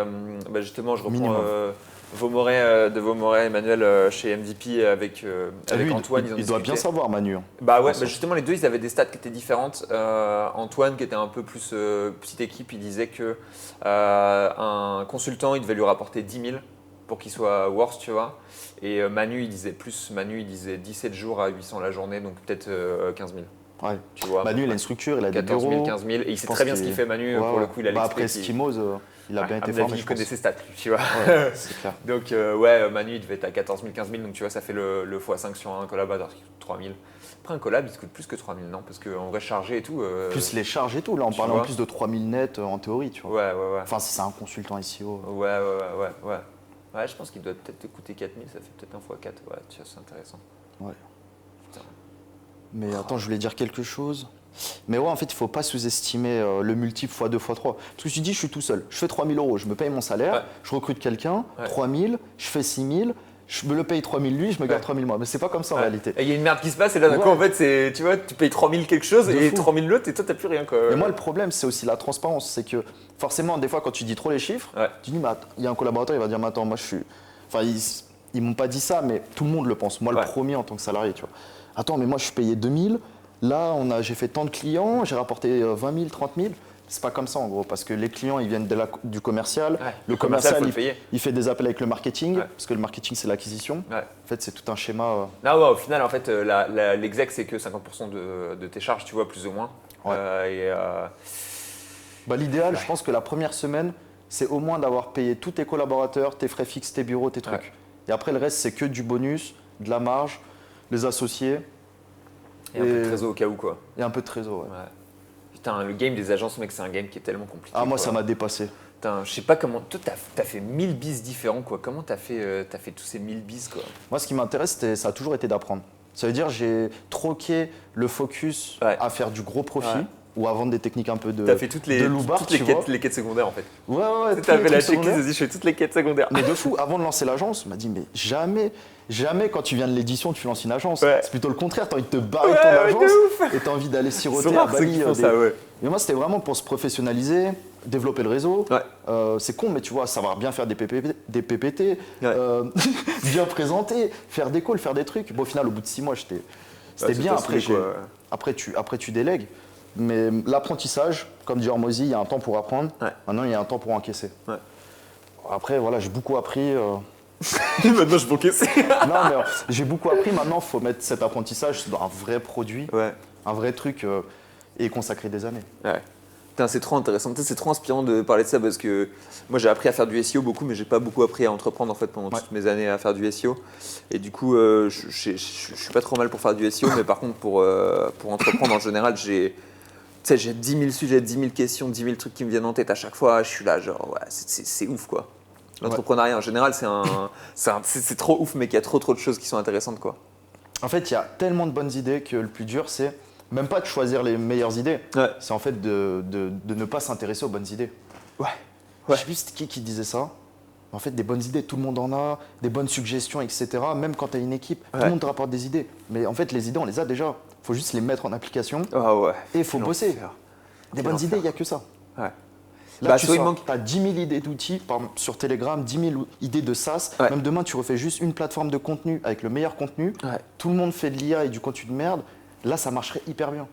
bah justement, je reprends Minimum. de Vaumoret, Emmanuel chez MVP avec Lui, Antoine. il doit bien savoir, Manu. Hein. Bah ouais, Ensemble. bah justement, les deux, ils avaient des stats qui étaient différentes. Antoine, qui était un peu plus petite équipe, il disait que un consultant, il devait lui rapporter 10 000 pour qu'il soit worse, tu vois. Et Manu, il disait plus. Manu, il disait 17 jours à 800 la journée, donc peut-être 15 000. Ouais. Tu vois. Manu, il a une structure, il a des 14 000, bureaux. 15 000. Et il Je sait pense très bien ce qu'il- qu'il fait, Manu. Ouais, Pour le ouais. coup, il a Bah, après, l'expliqué. Skimos, il a bien été À mon formé, avis, je je connais pense. ses stats, tu vois. Ouais, c'est clair. Donc, ouais, Manu, il devait être à 14 000, 15 000. Donc, tu vois, ça fait le x5 sur un collaborateur qui coûte 3 000. Après, un collab, il te coûte plus que 3 000, non? Parce qu'en vrai, chargé et tout. Plus les charges et tout, là, on tu parlait en vois. plus de 3 000 net en théorie, tu vois. Ouais. Enfin, si c'est un consultant SEO. Ouais. Ouais, je pense qu'il doit peut-être te coûter 4 000, ça fait peut-être un x4. Ouais, tu vois, c'est intéressant. Ouais. Putain. Mais attends, je voulais dire quelque chose. Mais ouais, en fait, il ne faut pas sous-estimer le multiple x2, x3. Parce que tu dis, je suis tout seul, je fais 3 000 euros, je me paye mon salaire, Ouais. je recrute quelqu'un, Ouais. 3 000, je fais 6 000, je me le paye 3 000 lui, je me garde Ouais. 3 000 moi. Mais c'est pas comme ça en Ouais. réalité. Et il y a une merde qui se passe, et là, d'un coup, Ouais. en fait, c'est, tu vois, tu payes 3 000 quelque chose De et fou. 3 000 l'autre, et toi, t'as plus rien, quoi. Et moi, le problème, c'est aussi la transparence. C'est que forcément, des fois, quand tu dis trop les chiffres, Ouais. tu dis, mais attends, il y a un collaborateur, il va dire, mais attends, moi, je suis. Enfin, ils m'ont pas dit ça, mais tout le monde le pense. Moi, Ouais. le premier en tant que salarié, tu vois. Attends, mais moi, je suis payé 2 000. Là, j'ai fait tant de clients, j'ai rapporté 20 000, 30 000. C'est pas comme ça, en gros, parce que les clients, ils viennent du commercial. Ouais. Le commercial, commercial, faut le payer. il fait des appels avec le marketing, Ouais. parce que le marketing, c'est l'acquisition. Ouais. En fait, c'est tout un schéma. Non, ouais, au final, en fait, l'exec, c'est que 50% de tes charges, tu vois, plus ou moins. Ouais. L'idéal, je pense que la première semaine, c'est au moins d'avoir payé tous tes collaborateurs, tes frais fixes, tes bureaux, tes trucs. Ouais. Et après, le reste, c'est que du bonus, de la marge, les associés Et un peu de trésor au cas où, quoi. et un peu de trésor. Ouais. Ouais. Putain, le game des agences, mec, c'est un game qui est tellement compliqué. Ah, moi, quoi. ça m'a dépassé. Putain, je sais pas comment. Toi, t'as fait 1000 bis différents, quoi. Comment t'as fait tous ces 1000 bis, quoi? Moi, ce qui m'intéresse, ça a toujours été d'apprendre. Ça veut dire j'ai troqué le focus Ouais. à faire du gros profit Ouais. ou à vendre des techniques un peu de T'as fait toutes les, de loupard, toutes les tu vois. quêtes, les quêtes secondaires, en fait. Ouais, Tu tous t'as les fait la trucs secondaires. checklist, vas-y, je fais toutes les quêtes secondaires. Mais de fou, avant de lancer l'agence, on m'a dit mais jamais quand tu viens de l'édition, tu lances une agence. Ouais. C'est plutôt le contraire, t'as envie de te barrer Ouais, ton de agence ouf. et t'as envie d'aller Ils siroter sont à rares ceux qui Bali. font ça, ouais. Mais moi, c'était vraiment pour se professionnaliser, développer le réseau. Ouais. C'est con, mais tu vois, savoir bien faire des PPT, Ouais. bien présenter, faire des calls, faire des trucs. Bon, au final, au bout de 6 mois, c'était bien. Après, tu délègues. Mais l'apprentissage, comme dit Hormozy, il y a un temps pour apprendre. Ouais. Maintenant, il y a un temps pour encaisser. Ouais. Après, voilà, j'ai beaucoup appris. Maintenant, je peux encaisser. Non, mais j'ai beaucoup appris. Maintenant, il faut mettre cet apprentissage dans un vrai produit, Ouais. un vrai truc et consacrer des années. Ouais. Putain, c'est trop intéressant. Putain, c'est trop inspirant de parler de ça parce que moi j'ai appris à faire du SEO beaucoup, mais j'ai pas beaucoup appris à entreprendre en fait pendant toutes mes années à faire du SEO. Et du coup, je suis pas trop mal pour faire du SEO, mais par contre pour entreprendre en général, j'ai 10 000 sujets, 10 000 questions, 10 000 trucs qui me viennent en tête à chaque fois. Je suis là, genre, ouais, c'est ouf quoi. L'entrepreneuriat en général, c'est trop ouf, mais qu'il y a trop de choses qui sont intéressantes quoi. En fait, il y a tellement de bonnes idées que le plus dur, c'est même pas de choisir les meilleures idées. Ouais. C'est en fait de ne pas s'intéresser aux bonnes idées. Ouais. Je sais plus c'était qui disait ça. En fait, des bonnes idées, tout le monde en a, des bonnes suggestions, etc. Même quand tu as une équipe, tout le monde te rapporte des idées. Mais en fait, les idées, on les a déjà. Il faut juste les mettre en application Ah ouais. et il faut bosser. Des bonnes idées, il n'y a que ça. Ouais. Là, tu as 10 000 idées d'outils, par exemple, sur Telegram, 10 000 idées de SaaS. Ouais. Même demain, tu refais juste une plateforme de contenu avec le meilleur contenu. Ouais. Tout le monde fait de l'IA et du contenu de merde. Là, ça marcherait hyper bien.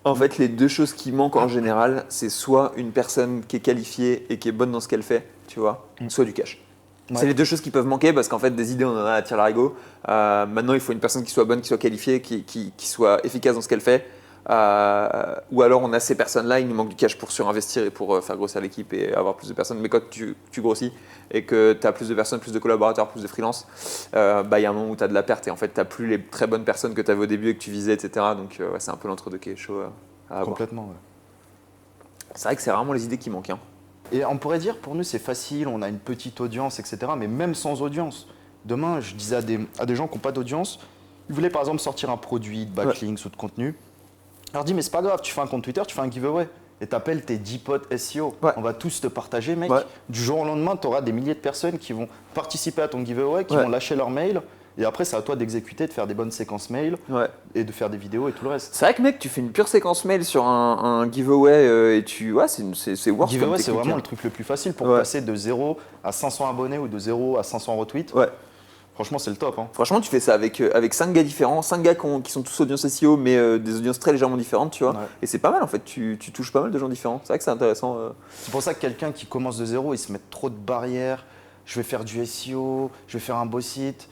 En fait, les deux choses qui manquent en général, c'est soit une personne qui est qualifiée et qui est bonne dans ce qu'elle fait, tu vois, soit du cash. Ouais. C'est les deux choses qui peuvent manquer parce qu'en fait, des idées, on en a à tire-larigot. Maintenant, il faut une personne qui soit bonne, qui soit qualifiée, qui soit efficace dans ce qu'elle fait. Ou alors, on a ces personnes-là, il nous manque du cash pour surinvestir et pour faire grossir l'équipe et avoir plus de personnes. Mais quand tu grossis et que tu as plus de personnes, plus de collaborateurs, plus de freelance, il y a un moment où tu as de la perte et en fait, tu n'as plus les très bonnes personnes que tu avais au début et que tu visais, etc. Donc, c'est un peu l'entre-deux qui est chaud à avoir. Complètement, ouais. C'est vrai que c'est vraiment les idées qui manquent. Hein. Et on pourrait dire, pour nous, c'est facile, on a une petite audience, etc. Mais même sans audience, demain, je disais à des gens qui n'ont pas d'audience, ils voulaient par exemple sortir un produit de backlinks ou de contenu. Je leur dis, mais c'est pas grave, tu fais un compte Twitter, tu fais un giveaway. Et t'appelles tes 10 potes SEO. Ouais. On va tous te partager, mec. Ouais. Du jour au lendemain, tu auras des milliers de personnes qui vont participer à ton giveaway, qui vont lâcher leur mail. Et après, c'est à toi d'exécuter, de faire des bonnes séquences mail et de faire des vidéos et tout le reste. C'est vrai que mec, tu fais une pure séquence mail sur un giveaway et tu. Ouais, c'est worth. Giveaway, c'est vraiment le truc le plus facile pour passer de 0 à 500 abonnés ou de 0 à 500 retweets. Ouais. Franchement, c'est le top. Hein. Franchement, tu fais ça avec 5 gars différents, 5 gars qui sont tous audience SEO, mais des audiences très légèrement différentes, tu vois. Ouais. Et c'est pas mal en fait, tu touches pas mal de gens différents. C'est vrai que c'est intéressant. C'est pour ça que quelqu'un qui commence de zéro, il se met trop de barrières. Je vais faire du SEO, je vais faire un beau site.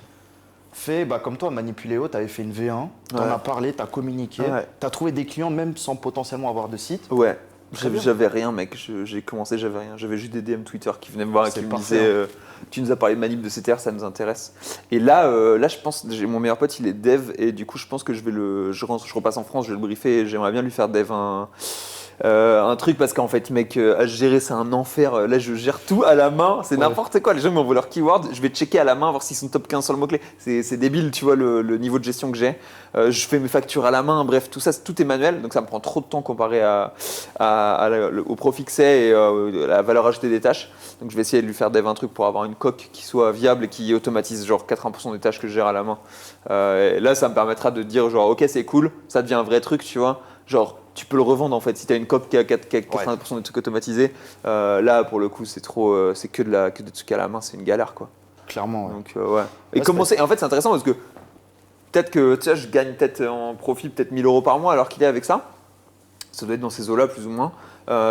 Fais comme toi, Manipuléo, tu avais fait une V1, tu en as parlé, tu as communiqué, tu as trouvé des clients même sans potentiellement avoir de site. Ouais. J'avais rien, mec. J'ai commencé, j'avais rien. J'avais juste des DM Twitter qui venaient me voir et qui me disaient tu nous as parlé de manip de CTR, ça nous intéresse. Et là, je pense, mon meilleur pote, il est dev et du coup, je pense que je repasse en France, je vais le briefer et j'aimerais bien lui faire dev un truc parce qu'en fait, mec, à gérer, c'est un enfer. Là, je gère tout à la main. C'est n'importe quoi. Les gens m'envoient leurs keywords. Je vais checker à la main, voir s'ils sont top 15 sur le mot-clé. C'est débile, tu vois, le niveau de gestion que j'ai. Je fais mes factures à la main. Bref, tout est manuel. Donc, ça me prend trop de temps comparé au profit que c'est et à la valeur ajoutée des tâches. Donc, je vais essayer de lui faire dev un truc pour avoir une coque qui soit viable et qui automatise genre 80% des tâches que je gère à la main. Et là, ça me permettra de dire genre, ok, c'est cool. Ça devient un vrai truc, tu vois. Genre, tu peux le revendre en fait. Si tu as une coque qui a 80% des trucs automatisés, là pour le coup c'est que de trucs à la main, c'est une galère quoi. Clairement. Ouais. Donc Et commencer. En fait c'est intéressant parce que peut-être que tu sais, je gagne peut-être en profit peut-être 1 000 € par mois alors qu'il est avec ça. Ça doit être dans ces eaux-là plus ou moins.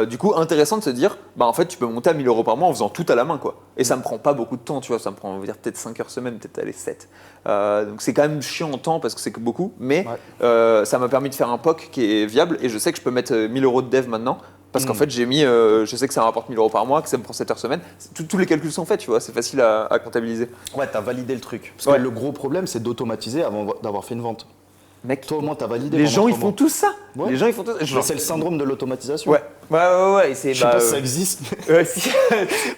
Du coup intéressant de se dire en fait tu peux monter à 1 000 € par mois en faisant tout à la main quoi. Et ça me prend pas beaucoup de temps, tu vois, ça me prend on va dire peut-être 5 heures semaine, peut-être aller 7. Donc c'est quand même chiant en temps parce que c'est que beaucoup, mais ça m'a permis de faire un POC qui est viable et je sais que je peux mettre 1 000 € de dev maintenant parce qu'en fait j'ai mis, je sais que ça me rapporte 1 000 € par mois, que ça me prend 7 heures semaine. Tous les calculs sont faits, tu vois, c'est facile à comptabiliser. Ouais, t'as validé le truc. Parce que le gros problème c'est d'automatiser avant d'avoir fait une vente. Mec, toi au moins t'as validé. Les gens ils font tout ça. Ouais. Les gens ils font tout ça. C'est le syndrome de l'automatisation. Ouais. Ouais. Je sais pas si ça existe. Si.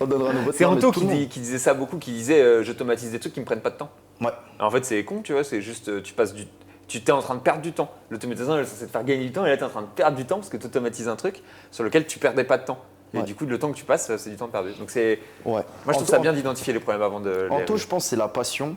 On donnera un nouveau terme. C'est Anto qui disait ça beaucoup, qui disait j'automatise des trucs qui me prennent pas de temps. Ouais. En fait c'est con, tu vois, c'est juste tu t'es en train de perdre du temps. L'automatisation elle est censée te faire gagner du temps et là tu es en train de perdre du temps parce que tu automatises un truc sur lequel tu perdais pas de temps. Et du coup le temps que tu passes c'est du temps perdu. Donc c'est. Moi je trouve ça bien d'identifier les problèmes avant de. Anto je pense c'est la passion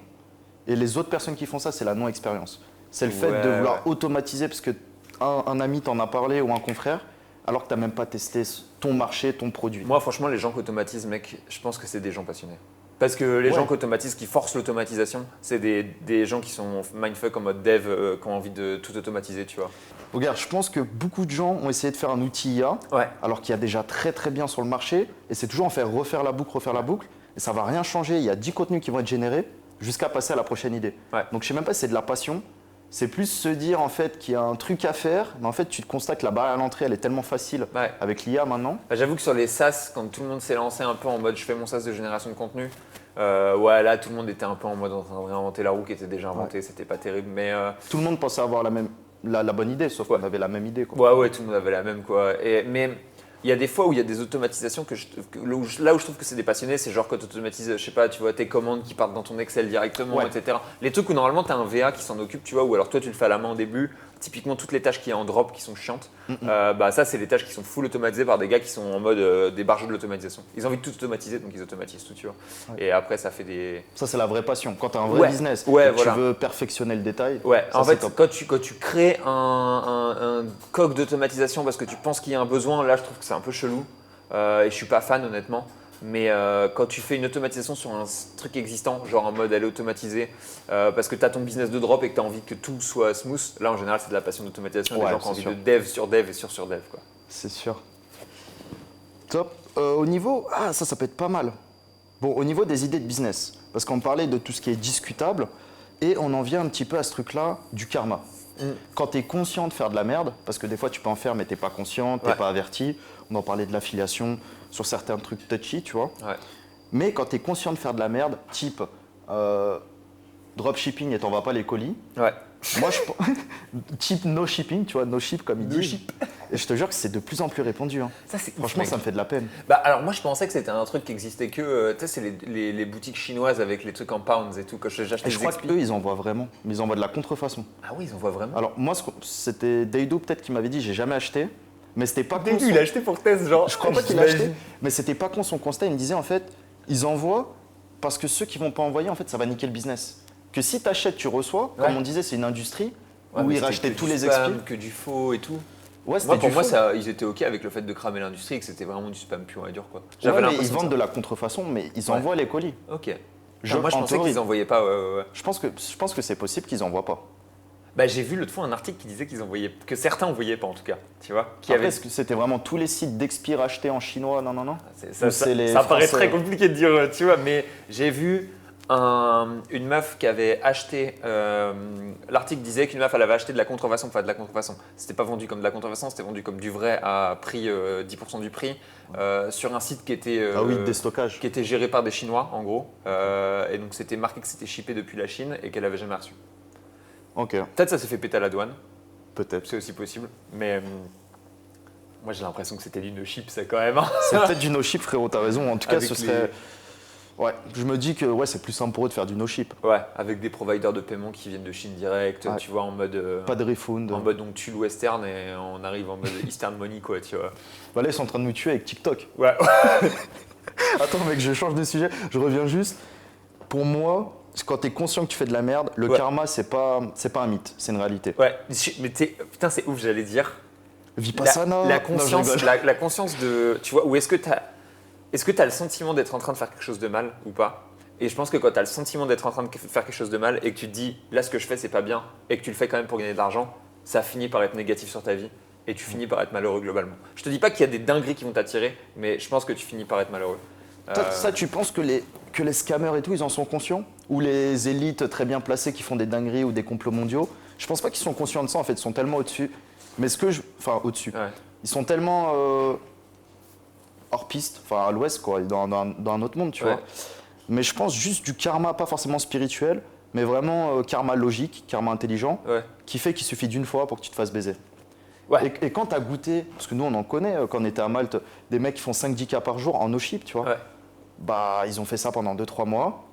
et les autres personnes qui font ça c'est la non-expérience. C'est le fait de vouloir automatiser parce que un ami t'en a parlé ou un confrère, alors que tu n'as même pas testé ton marché, ton produit. Moi, franchement, les gens qui automatisent, mec, je pense que c'est des gens passionnés. Parce que les gens qui automatisent, qui forcent l'automatisation, c'est des gens qui sont mindfuck en mode dev, qui ont envie de tout automatiser, tu vois. Regarde, je pense que beaucoup de gens ont essayé de faire un outil IA, alors qu'il y a déjà très très bien sur le marché, et c'est toujours en faire refaire la boucle, et ça va rien changer. Il y a 10 contenus qui vont être générés jusqu'à passer à la prochaine idée. Donc je sais même pas si c'est de la passion, c'est plus se dire en fait qu'il y a un truc à faire, mais en fait tu te constates que la barrière à l'entrée elle est tellement facile avec l'IA maintenant. Bah, j'avoue que sur les SaaS, quand tout le monde s'est lancé un peu en mode je fais mon SaaS de génération de contenu, là tout le monde était un peu en mode en train de réinventer la roue qui était déjà inventée, c'était pas terrible, mais tout le monde pensait avoir la bonne idée, sauf qu'on avait la même idée, quoi. Ouais, tout le monde avait la même, quoi. Mais il y a des fois où il y a des automatisations là où je trouve que c'est des passionnés, c'est genre quand tu automatises, je sais pas, tu vois, tes commandes qui partent dans ton Excel directement, etc. Les trucs où normalement tu as un VA qui s'en occupe, tu vois, ou alors toi tu le fais à la main au début. Typiquement toutes les tâches qu'il y a en drop qui sont chiantes, ça c'est les tâches qui sont full automatisées par des gars qui sont en mode des barjots de l'automatisation. Ils ont envie de tout automatiser, donc ils automatisent tout, tu vois. Et après ça fait des… Ça c'est la vraie passion, quand tu as un vrai business, tu veux perfectionner le détail. En fait quand tu crées un coq d'automatisation parce que tu penses qu'il y a un besoin, là je trouve que c'est un peu chelou et je suis pas fan honnêtement. Mais quand tu fais une automatisation sur un truc existant, genre en mode elle est automatisée, parce que tu as ton business de drop et que tu as envie que tout soit smooth, là en général c'est de la passion d'automatisation, des gens qui ont envie de dev sur dev et sur dev, quoi. C'est sûr. Top. Au niveau… ça peut être pas mal. Bon, au niveau des idées de business, parce qu'on parlait de tout ce qui est discutable, et on en vient un petit peu à ce truc-là du karma. Quand tu es conscient de faire de la merde, parce que des fois tu peux en faire mais tu n'es pas conscient, tu n'es pas averti, on en parlait de l'affiliation sur certains trucs touchy, tu vois. Mais quand tu es conscient de faire de la merde, type dropshipping et t'en vas pas les colis, moi je type no shipping, tu vois, no ship comme ils disent. Et je te jure que c'est de plus en plus répandu. Franchement, ça me fait de la peine. Alors moi je pensais que c'était un truc qui existait que, tu sais, c'est les boutiques chinoises avec les trucs en pounds et tout. Quand j'achetais je crois qu'eux ils envoient vraiment, mais ils envoient de la contrefaçon. Ah oui, ils envoient vraiment. Alors moi c'était Deido peut-être qui m'avait dit, j'ai jamais acheté. Mais c'était pas con. Il a acheté pour test, genre. Je crois pas qu'il a acheté. Mais c'était pas con son constat. Il me disait en fait, ils envoient parce que ceux qui vont pas envoyer, en fait, ça va niquer le business. Que si tu achètes, tu reçois. Comme on disait, c'est une industrie où ils rachetaient tous les expis. Que du faux et tout. Ouais, pour moi, ils étaient OK avec le fait de cramer l'industrie et que c'était vraiment du spam pur et dur, quoi. Mais ils vendent de la contrefaçon, mais ils envoient les colis. OK. Moi, je pensais qu'ils envoyaient pas. Je pense que c'est possible qu'ils envoient pas. J'ai vu l'autre fois un article qui disait que certains envoyaient pas en tout cas, tu vois. Est-ce que c'était vraiment tous les sites d'expi rachetés en chinois? Non. Ça paraît très compliqué de dire, tu vois, mais j'ai vu une meuf qui avait acheté, l'article disait qu'une meuf elle avait acheté de la contrefaçon, c'était pas vendu comme de la contrefaçon, c'était vendu comme du vrai à prix 10% du prix, sur un site qui était, déstockage. Qui était géré par des Chinois en gros, et donc c'était marqué que c'était shippé depuis la Chine et qu'elle avait jamais reçu. Ok. Peut-être ça s'est fait péter à la douane. Peut-être. C'est aussi possible. Mais moi j'ai l'impression que c'était du no-ship, ça quand même. C'est peut-être du no-ship, frérot, t'as raison. En tout cas, ce serait. Ouais, je me dis que c'est plus simple pour eux de faire du no-ship. Ouais, avec des providers de paiement qui viennent de Chine direct, tu vois, en mode. Pas de refund. En mode donc tue western et on arrive en mode Eastern Money, quoi, tu vois. Là, ils sont en train de nous tuer avec TikTok. Ouais. Attends, mec, je change de sujet. Je reviens juste. Pour moi, quand tu es conscient que tu fais de la merde, le karma, c'est pas un mythe, c'est une réalité. Ouais, mais putain, c'est ouf, j'allais dire. Vipassana. La conscience de. Tu vois, ou est-ce que tu as le sentiment d'être en train de faire quelque chose de mal ou pas? Et je pense que quand tu as le sentiment d'être en train de faire quelque chose de mal et que tu te dis là, ce que je fais, c'est pas bien et que tu le fais quand même pour gagner de l'argent, ça finit par être négatif sur ta vie et tu finis par être malheureux globalement. Je te dis pas qu'il y a des dingueries qui vont t'attirer, mais je pense que tu finis par être malheureux. Ça, tu penses que les scammers et tout, ils en sont conscients? Ou les élites très bien placées qui font des dingueries ou des complots mondiaux? Je pense pas qu'ils sont conscients de ça, en fait, ils sont tellement au-dessus. Mais au-dessus. Ouais. Ils sont tellement hors piste, à l'ouest, quoi, dans un autre monde, tu vois. Mais je pense juste du karma, pas forcément spirituel, mais vraiment karma logique, karma intelligent, qui fait qu'il suffit d'une fois pour que tu te fasses baiser. Ouais. Et quand tu as goûté, parce que nous on en connaît, quand on était à Malte, des mecs qui font 5-10K par jour en no-ship, tu vois. Ils ont fait ça pendant 2-3 mois.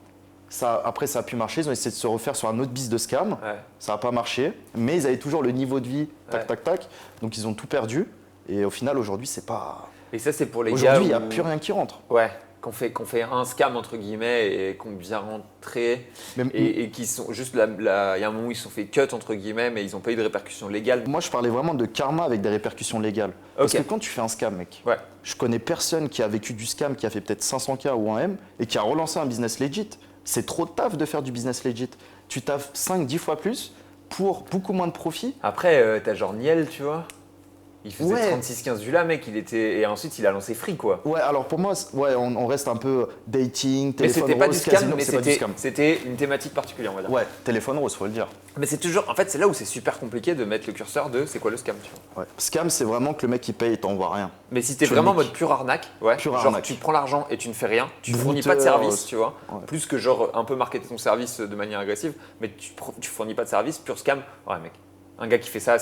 Après, ça a pu marcher. Ils ont essayé de se refaire sur un autre bis de scam. Ça n'a pas marché. Mais ils avaient toujours le niveau de vie, tac. Donc, ils ont tout perdu. Et au final, aujourd'hui, c'est pas. Et ça, c'est pour les gars. Aujourd'hui, il n'y a plus rien qui rentre. Ouais. qu'on fait un scam entre guillemets et qu'on bien rentré Mais- et qui sont juste il y a un moment où ils se sont fait cut entre guillemets mais ils n'ont pas eu de répercussions légales. Moi, je parlais vraiment de karma avec des répercussions légales. Parce Ok. que quand tu fais un scam, mec, Ouais. je connais personne qui a vécu du scam, qui a fait peut-être 500K ou un M et qui a relancé un business legit. C'est trop de taf de faire du business legit. Tu taffes 5-10 fois plus pour beaucoup moins de profit. Après t'as genre Niel tu vois. Il faisait Ouais. 36-15 du là mec et ensuite il a lancé Free quoi. Ouais, alors pour moi, ouais, on reste un peu dating, Mais téléphone c'était pas du rose, scam, casino, mais c'est pas du scam. c'était une thématique particulière on va dire. Ouais, téléphone rose, faut le dire. Mais c'est toujours, en fait c'est là où c'est super compliqué de mettre le curseur de c'est quoi le scam tu vois. Ouais. Scam, c'est vraiment que le mec il paye et t'envoie rien. Mais si t'es Tu vraiment en niques. mode pure arnaque, ouais, Pure genre arnaque. tu prends l'argent et tu ne fais rien, tu Brouteur, fournis pas de service, tu vois, ouais. plus que genre un peu marketer ton service de manière agressive, mais tu fournis pas de service, pure scam, ouais mec, un gars qui fait ça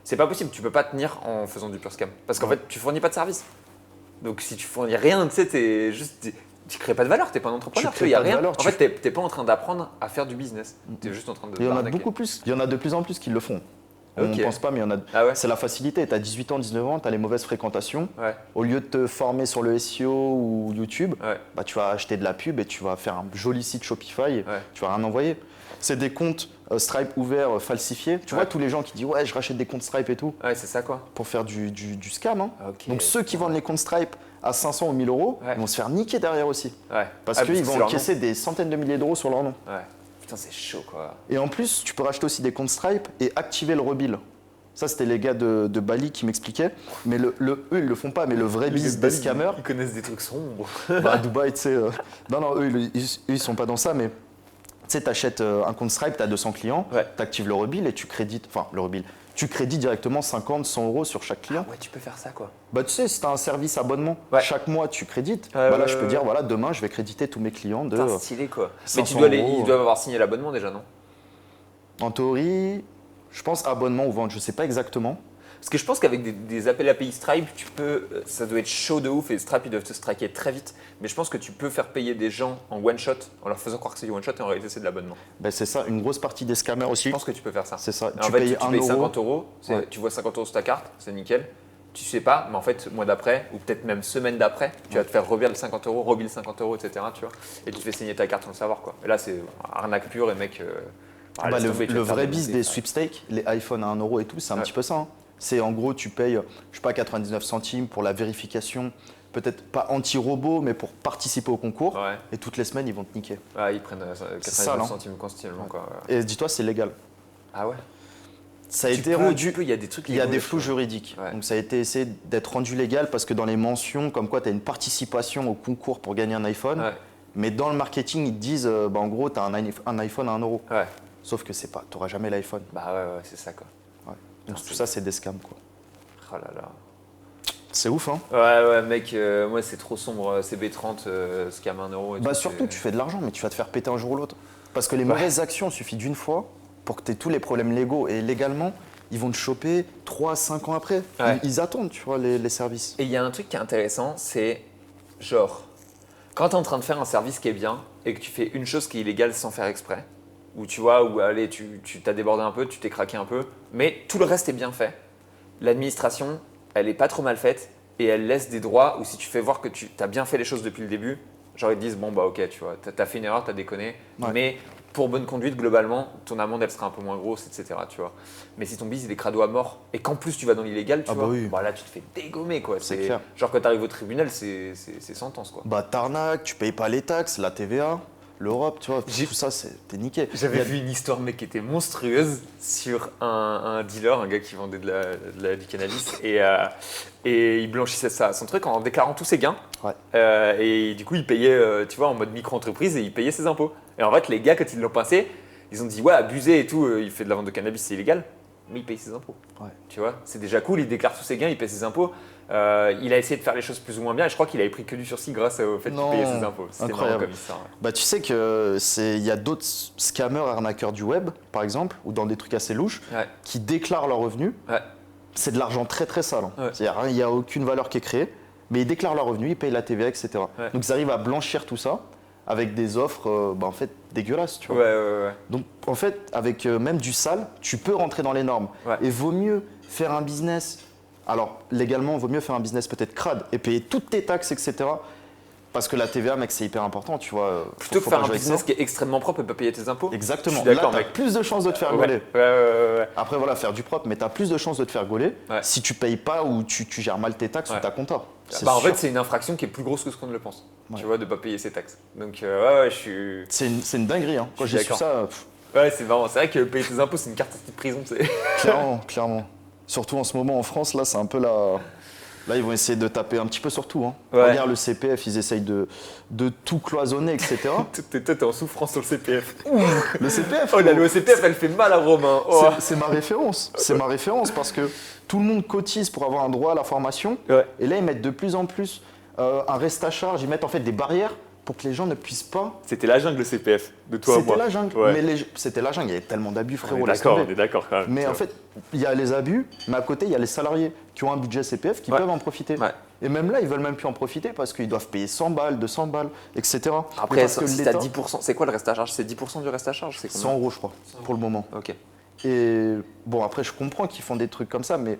c'est pas possible, tu peux pas tenir en faisant du pure scam, parce qu'en Ouais. fait tu fournis pas de service. Donc si tu fournis rien, tu sais, tu crées pas de valeur, t'es pas un entrepreneur, Tu crées il y a pas de rien. valeur, En fait t'es pas en train d'apprendre à faire du business, t'es juste en train de Il y en a l'arnaquer. beaucoup plus. Il y en a de plus en plus qui le font. On Ok. ne pense pas, mais il y en a. Ah ouais. C'est la facilité. Tu as 18 ans, 19 ans, tu as les mauvaises fréquentations. Ouais, Au lieu de te former sur le SEO ou YouTube, ouais, bah, tu vas acheter de la pub et tu vas faire un joli site Shopify. ouais. Tu vas rien envoyer. C'est des comptes Stripe ouverts falsifiés. Tu Ouais. vois tous les gens qui disent ouais, je rachète des comptes Stripe et tout Ouais, c'est ça quoi. pour faire du scam. Hein. Ok. Donc ceux qui vendent les comptes Stripe à 500 ou 1000 euros, Ouais. ils vont se faire niquer derrière aussi. Ouais. Parce Ah, qu'ils que vont c'est leur nom. encaisser des centaines de milliers d'euros sur leur nom. Ouais. Putain, c'est chaud quoi. Et en plus, tu peux racheter aussi des comptes Stripe et activer le rebill. Ça, c'était les gars de Bali qui m'expliquaient. Mais eux, ils le font pas. Mais le vrai business des scammers, Ils connaissent des trucs sombres. bah, à Dubaï, tu sais. Non, eux, ils sont pas dans ça. Mais tu sais, tu achètes un compte Stripe, tu as 200 clients, Ouais. tu actives le rebill et tu crédites. Enfin, le rebill. Tu crédites directement 50, 100 euros sur chaque client. Ouais, tu peux faire ça quoi. Bah, tu sais, si tu as un service abonnement, Ouais. chaque mois, tu crédites. Ouais, Bah, là, ouais, je peux ouais. dire, voilà, demain, je vais créditer tous mes clients de. Putain, stylé quoi. Mais 500 euros. ils doivent avoir signé l'abonnement déjà, non? En théorie, je pense abonnement ou vente, je sais pas exactement. Parce que je pense qu'avec des appels API Stripe, tu peux, ça doit être chaud de ouf et Stripe ils doivent te striker très vite. Mais je pense que tu peux faire payer des gens en one shot en leur faisant croire que c'est du one shot et en réalité c'est de l'abonnement. Bah, c'est ça, une grosse partie des scammers aussi. Je pense que tu peux faire ça. C'est ça. Et en fait, tu payes 1 50 euros, Ouais. tu vois 50 euros sur ta carte, c'est nickel. Tu sais pas, mais en fait, mois d'après, ou peut-être même semaine d'après, tu vas te faire rebill 50 euros, rebill 50 euros, etc. Tu vois, et tu te fais signer ta carte sans le savoir. Quoi. Et là, c'est arnaque pure et mec. Bah, laisse le tomber, tu vas le te faire vrai démonter, biz des ça. sweepstakes, les iPhones à 1 euro et tout, c'est un Ouais. petit peu ça. Hein. C'est en gros, tu payes, je sais pas, 99 centimes pour la vérification, peut-être pas anti-robot, mais pour participer au concours. Ouais. Et toutes les semaines, ils vont te niquer. Ouais, ils prennent C'est ça, 99 non centimes constitutionnellement. Quoi. Ouais. Et dis-toi, c'est légal. Ah ouais. Ça a été rendu. il y a des trucs. Il y a légaux des là-dessus. flous juridiques. Ouais. Donc ça a été essayé d'être rendu légal parce que dans les mentions, comme quoi tu as une participation au concours pour gagner un iPhone, Ouais. mais dans le marketing, ils te disent, bah, en gros, tu as un iPhone à 1 euro. Ouais. Sauf que c'est pas, tu n'auras jamais l'iPhone. Bah ouais, c'est ça quoi. Donc tout ça, c'est des scams. Quoi. Oh là là. C'est ouf, hein. Ouais, mec, moi c'est trop sombre. CB30, scam 1 euro. Et Bah tout, surtout, c'est- tu fais de l'argent, mais tu vas te faire péter un jour ou l'autre. Parce que les Ouais. mauvaises actions, il suffit d'une fois pour que tu aies tous les problèmes légaux. Et légalement, ils vont te choper 3-5 ans après. Ouais. Ils attendent, tu vois, les services. Et il y a un truc qui est intéressant, c'est genre, quand tu es en train de faire un service qui est bien et que tu fais une chose qui est illégale sans faire exprès, ou tu vois, ou allez, tu t'as débordé un peu, tu t'es craqué un peu, mais tout le reste est bien fait. L'administration, elle est pas trop mal faite et elle laisse des droits où si tu fais voir que tu as bien fait les choses depuis le début, genre ils te disent bon bah ok, tu vois, t'as fait une erreur, t'as déconné, Ouais. mais pour bonne conduite globalement, ton amende elle sera un peu moins grosse, etc. Tu vois. Mais si ton bis il est crado à mort et qu'en plus tu vas dans l'illégal, tu Ah bah vois, oui. bah là tu te fais dégommer quoi. C'est clair. Genre quand tu arrives au tribunal, c'est sentence quoi. Bah t'arnaques, tu payes pas les taxes, la TVA, l'Europe, tu vois, J'ai- tout ça, t'es niqué. J'avais Il y a- vu une histoire mec qui était monstrueuse sur un dealer, un gars qui vendait du cannabis et il blanchissait son truc en déclarant tous ses gains. Ouais. Et du coup il payait, tu vois, en mode micro-entreprise et il payait ses impôts. Et en fait les gars quand ils l'ont pincé, ils ont dit ouais abusé et tout, il fait de la vente de cannabis, c'est illégal, mais il paye ses impôts. Ouais. Tu vois, c'est déjà cool, il déclare tous ses gains, il paye ses impôts. Il a essayé de faire les choses plus ou moins bien et je crois qu'il avait pris que du sursis grâce au fait qu'il Non, payait ses impôts. C'était marrant incroyable. comme histoire. Ouais. Bah tu sais que il y a d'autres scammers, arnaqueurs du web, par exemple, ou dans des trucs assez louches, Ouais. qui déclarent leurs revenus. Ouais. C'est de l'argent très très sale. Hein. Ouais. C'est-à-dire, il n'y a aucune valeur qui est créée, mais ils déclarent leurs revenus, ils payent la TVA, etc. Ouais. Donc ils arrivent à blanchir tout ça avec des offres bah, en fait dégueulasses. Tu vois. Ouais. Donc en fait, avec même du sale, tu peux rentrer dans les normes. Ouais. Et vaut mieux faire un business. Alors légalement, vaut mieux faire un business peut-être crade et payer toutes tes taxes, etc. Parce que la TVA, mec, c'est hyper important, tu vois. Plutôt que faut faire pas un jouer avec business ça. qui est extrêmement propre et pas payer tes impôts. Exactement. Je suis d'accord, Là, t'as mec. plus de chances de te faire Ouais, gauler. ouais. Après, voilà, faire du propre, mais t'as plus de chances de te faire gauler Ouais. si tu payes pas ou tu gères mal tes taxes Ouais. ou ta compta. C'est En sûr. fait, c'est une infraction qui est plus grosse que ce qu'on ne le pense. Ouais. Tu vois, de pas payer ses taxes. Donc, ouais, je suis. C'est une dinguerie. Hein. Quand Je suis j'ai su d'accord. ça, Ouais, c'est marrant. C'est vrai que payer tes impôts, c'est une carte de prison. clairement. Surtout en ce moment en France, là, c'est un peu la. Là, ils vont essayer de taper un petit peu sur tout. Hein. Ouais. Regarde le CPF, ils essayent de tout cloisonner, etc. Toi, t'es en souffrance sur le CPF. Le CPF, Oh, la loi CPF, elle fait mal à Romain. Oh. c'est ma référence. C'est ma référence parce que tout le monde cotise pour avoir un droit à la formation. Ouais. Et là, ils mettent de plus en plus un reste à charge. Ils mettent en fait des barrières pour que les gens ne puissent pas. C'était la jungle, le CPF, de toi à moi. C'était la jungle. Ouais. Mais c'était la jungle. Il y avait tellement d'abus, On frérot. est laisse d'accord, tomber. on est d'accord quand même. Mais tu en vois. fait, il y a les abus, mais à côté, il y a les salariés qui ont un budget CPF qui Ouais. peuvent en profiter. Ouais. Et même là, ils veulent même plus en profiter parce qu'ils doivent payer 100 balles, 200 balles, etc. Mais Après, parce que si t'as l'État, 10%, c'est quoi le reste à charge? C'est 10% du reste à charge? C'est 100 euros, je crois, pour le moment. Ok. Et bon, après, je comprends qu'ils font des trucs comme ça, mais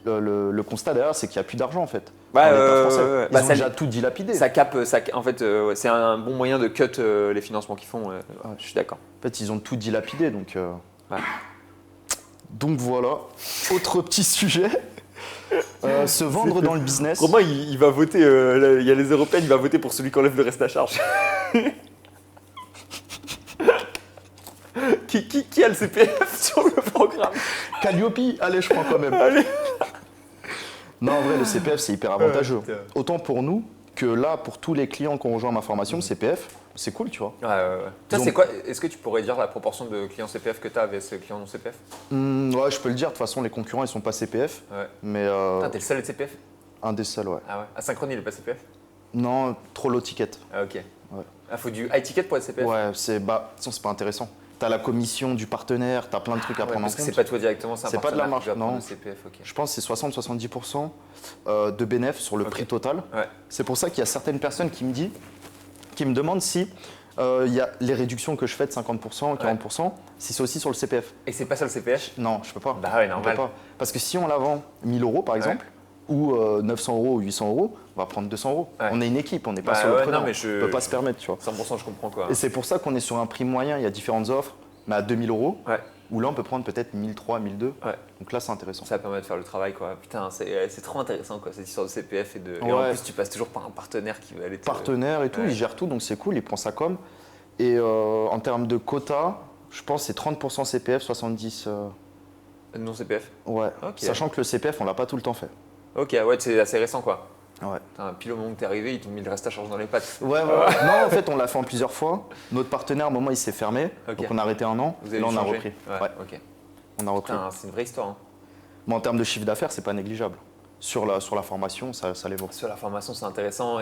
le constat derrière, c'est qu'il n'y a plus d'argent en fait. Ouais, dans l'État français. ouais. Ils Bah, ont ça- déjà tout dilapidé. Ça capte, en fait, c'est un bon moyen de cut les financements qu'ils font. Je suis d'accord. En fait, ils ont tout dilapidé, donc. Ouais. Donc voilà. Autre petit sujet. Se vendre dans le business. Romain, il va voter, il y a les européennes, il va voter pour celui qui enlève le reste à charge. qui a le CPF sur le programme? Calliope, allez, je prends quand même. Allez. Non, en vrai, le CPF, c'est hyper avantageux. putain. Autant pour nous que là, pour tous les clients qui ont rejoint ma formation, le CPF, c'est cool, tu vois. Toi, Disons- c'est quoi? Est-ce que tu pourrais dire la proportion de clients CPF que tu as avec ce client non CPF? Ouais, je peux le dire. De toute façon, les concurrents, ils sont pas CPF. Ouais. Mais Putain, t'es le seul à être CPF? un des seuls, ouais. Ah ouais. Asynchrone, il est pas CPF? Non, trop low ticket. Ah ok. Ouais. Ah, faut du high ticket pour être CPF? Ouais, c'est de toute façon, c'est pas intéressant. T'as la commission du partenaire, t'as plein de trucs à Ouais, prendre en parce que compte. c'est pas toi directement, c'est un C'est pas de la partenaire qui marge, doit prendre non. le CPF, ok. Je pense que c'est 60-70% de bénéfice sur le Ok. prix total. Ouais. C'est pour ça qu'il y a certaines personnes qui me demandent si il y a les réductions que je fais de 50%, 40%, si c'est aussi sur le CPF. Et c'est pas ça le CPF? Non, je peux pas. Bah ouais, On normal. peut pas. Parce que si on la vend 1000 euros par exemple, ou 900 euros ou 800 euros, on va prendre 200 euros. Ouais. On est une équipe, on n'est pas Bah sur le ouais, preneur. non, mais je- On peut pas se permettre, tu vois. 100% je comprends quoi. Et c'est pour ça qu'on est sur un prix moyen, il y a différentes offres, mais à 2000 euros, Ouais. où là on peut prendre peut-être 1003, 1002. Ouais. Donc là c'est intéressant. Ça permet de faire le travail quoi. Putain, c'est trop intéressant quoi, cette histoire de CPF et en Ouais. plus tu passes toujours par un partenaire qui va aller te... Partenaire et tout, Ouais. il gère tout, donc c'est cool, il prend ça comme. Et en termes de quota, je pense que c'est 30% CPF, 70. Non CPF? Ouais. Ok. Sachant que le CPF, on l'a pas tout le temps fait. Ok, ouais, c'est assez récent quoi. Ouais. Putain, pile au moment où t'es arrivé, ils t'ont mis le reste à charge dans les pattes. Ouais. Non, en fait, on l'a fait en plusieurs fois. Notre partenaire, à un moment, il s'est fermé. Ok. Donc on a arrêté un an. Vous avez Là, on a changé repris. Ouais, ok. On a repris. Putain, c'est une vraie histoire. Hein. Mais en termes de chiffre d'affaires, c'est pas négligeable. Sur la formation, ça les vaut. Sur la formation, c'est intéressant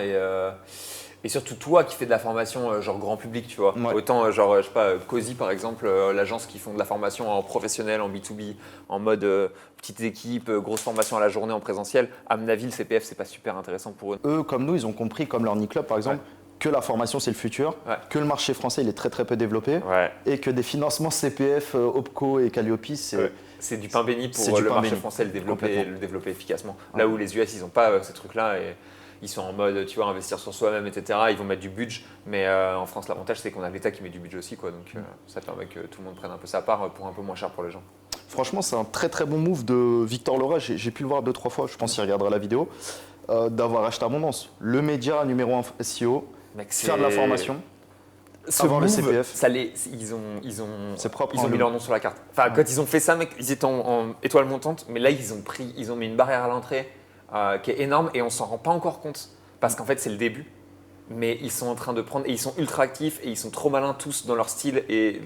et surtout toi qui fais de la formation genre grand public, tu vois. Ouais. Autant genre, je sais pas, Cozy par exemple, l'agence qui font de la formation en professionnel, en B2B, en mode petite équipe, grosse formation à la journée en présentiel. À mon avis, le CPF, c'est pas super intéressant pour eux. Eux, comme nous, ils ont compris, comme leur Club par exemple, que la formation c'est le futur, Ouais. que le marché français il est très très peu développé Ouais. et que des financements CPF, OPCO et Calliope, c'est C'est du pain béni pour C'est du le pain marché béni. français, Complètement. le développer efficacement. Là où les US, ils n'ont pas ces trucs-là et ils sont en mode, tu vois, investir sur soi-même, etc. Ils vont mettre du budget, mais en France, l'avantage, c'est qu'on a l'État qui met du budget aussi, quoi. Donc ça permet que tout le monde prenne un peu sa part pour un peu moins cher pour les gens. Franchement, c'est un très très bon move de Victor Laura. J'ai pu le voir 2-3 fois, je pense qu'il regardera la vidéo, d'avoir acheté Abondance, le média numéro 1 SEO, Mec, faire de la formation. Ce avoir le move, CPF. ils ont C'est propre ils en ont mis eux. leur nom sur la carte. Enfin, quand ils ont fait ça, mec, ils étaient en étoile montante, mais là, ils ont mis une barrière à l'entrée qui est énorme et on s'en rend pas encore compte parce qu'en fait, c'est le début. Mais ils sont en train de prendre et ils sont ultra actifs et ils sont trop malins tous dans leur style et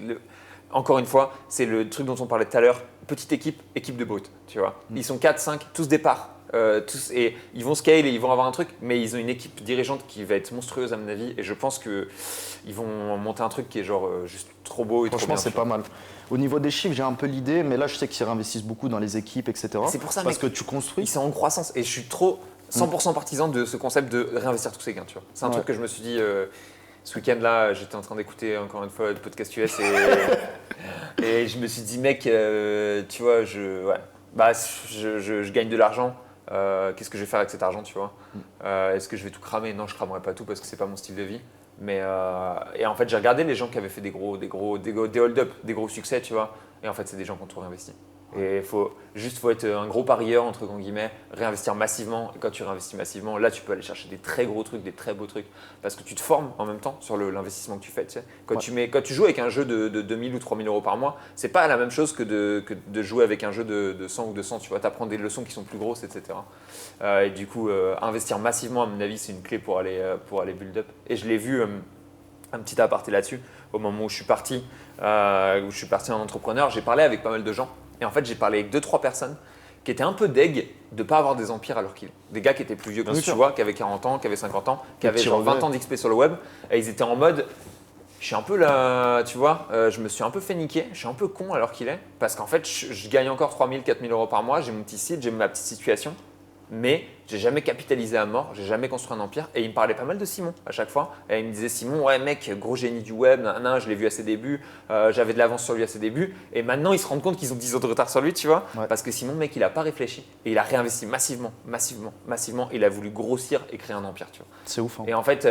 encore une fois, c'est le truc dont on parlait tout à l'heure, petite équipe, équipe de brut, tu vois. Ils sont 4, 5, tous départ. Tous, et ils vont scale et ils vont avoir un truc, mais ils ont une équipe dirigeante qui va être monstrueuse à mon avis. Et je pense qu'ils vont monter un truc qui est genre juste trop beau et trop Franchement, bien. c'est tu vois. pas mal. Au niveau des chiffres, j'ai un peu l'idée, mais là, je sais qu'ils réinvestissent beaucoup dans les équipes, etc. C'est pour ça, Parce mec. que tu construis. Ils sont en croissance et je suis trop 100% partisan de ce concept de réinvestir tous ces gains. Tu vois. C'est un Ouais. truc que je me suis dit ce week-end là, j'étais en train d'écouter encore une fois le podcast US et je me suis dit mec, tu vois, je gagne de l'argent. Qu'est-ce que je vais faire avec cet argent, tu vois? Est-ce que je vais tout cramer? Non, je cramerai pas tout parce que c'est pas mon style de vie. Et en fait, j'ai regardé les gens qui avaient fait des hold-up, des gros succès, tu vois. Et en fait, c'est des gens qui ont tout réinvesti. Et faut être un gros parieur, entre guillemets, réinvestir massivement. Et quand tu réinvestis massivement, là, tu peux aller chercher des très gros trucs, des très beaux trucs. Parce que tu te formes en même temps sur l'investissement que tu fais. Tu sais. Quand tu joues avec un jeu de 2000 ou 3000 euros par mois, c'est pas la même chose que de jouer avec un jeu de 100 ou 200. Tu vois, apprends des leçons qui sont plus grosses, etc. Et du coup, investir massivement, à mon avis, c'est une clé pour aller build up. Et je l'ai vu, un petit aparté là-dessus, au moment où je suis parti en entrepreneur, j'ai parlé avec pas mal de gens. Et en fait, j'ai parlé avec 2-3 personnes qui étaient un peu deg de ne pas avoir des empires alors qu'ils. Des gars qui étaient plus vieux que nous, tu vois, qui avaient 40 ans, qui avaient 50 ans, qui avaient genre 20 ans d'XP sur le web. Et ils étaient en mode, je suis un peu là, tu vois, je me suis un peu fait niquer, je suis un peu con alors qu'il est. Parce qu'en fait, je gagne encore 3000, 4000 euros par mois, j'ai mon petit site, j'ai ma petite situation. Mais j'ai jamais capitalisé à mort, j'ai jamais construit un empire. Et il me parlait pas mal de Simon à chaque fois. Et il me disait Simon, ouais mec, gros génie du web, je l'ai vu à ses débuts, j'avais de l'avance sur lui à ses débuts. Et maintenant ils se rendent compte qu'ils ont 10 ans de retard sur lui, tu vois. Ouais. Parce que Simon, mec, il a pas réfléchi. Et il a réinvesti massivement. Il a voulu grossir et créer un empire, tu vois. C'est ouf. Hein. Et en fait,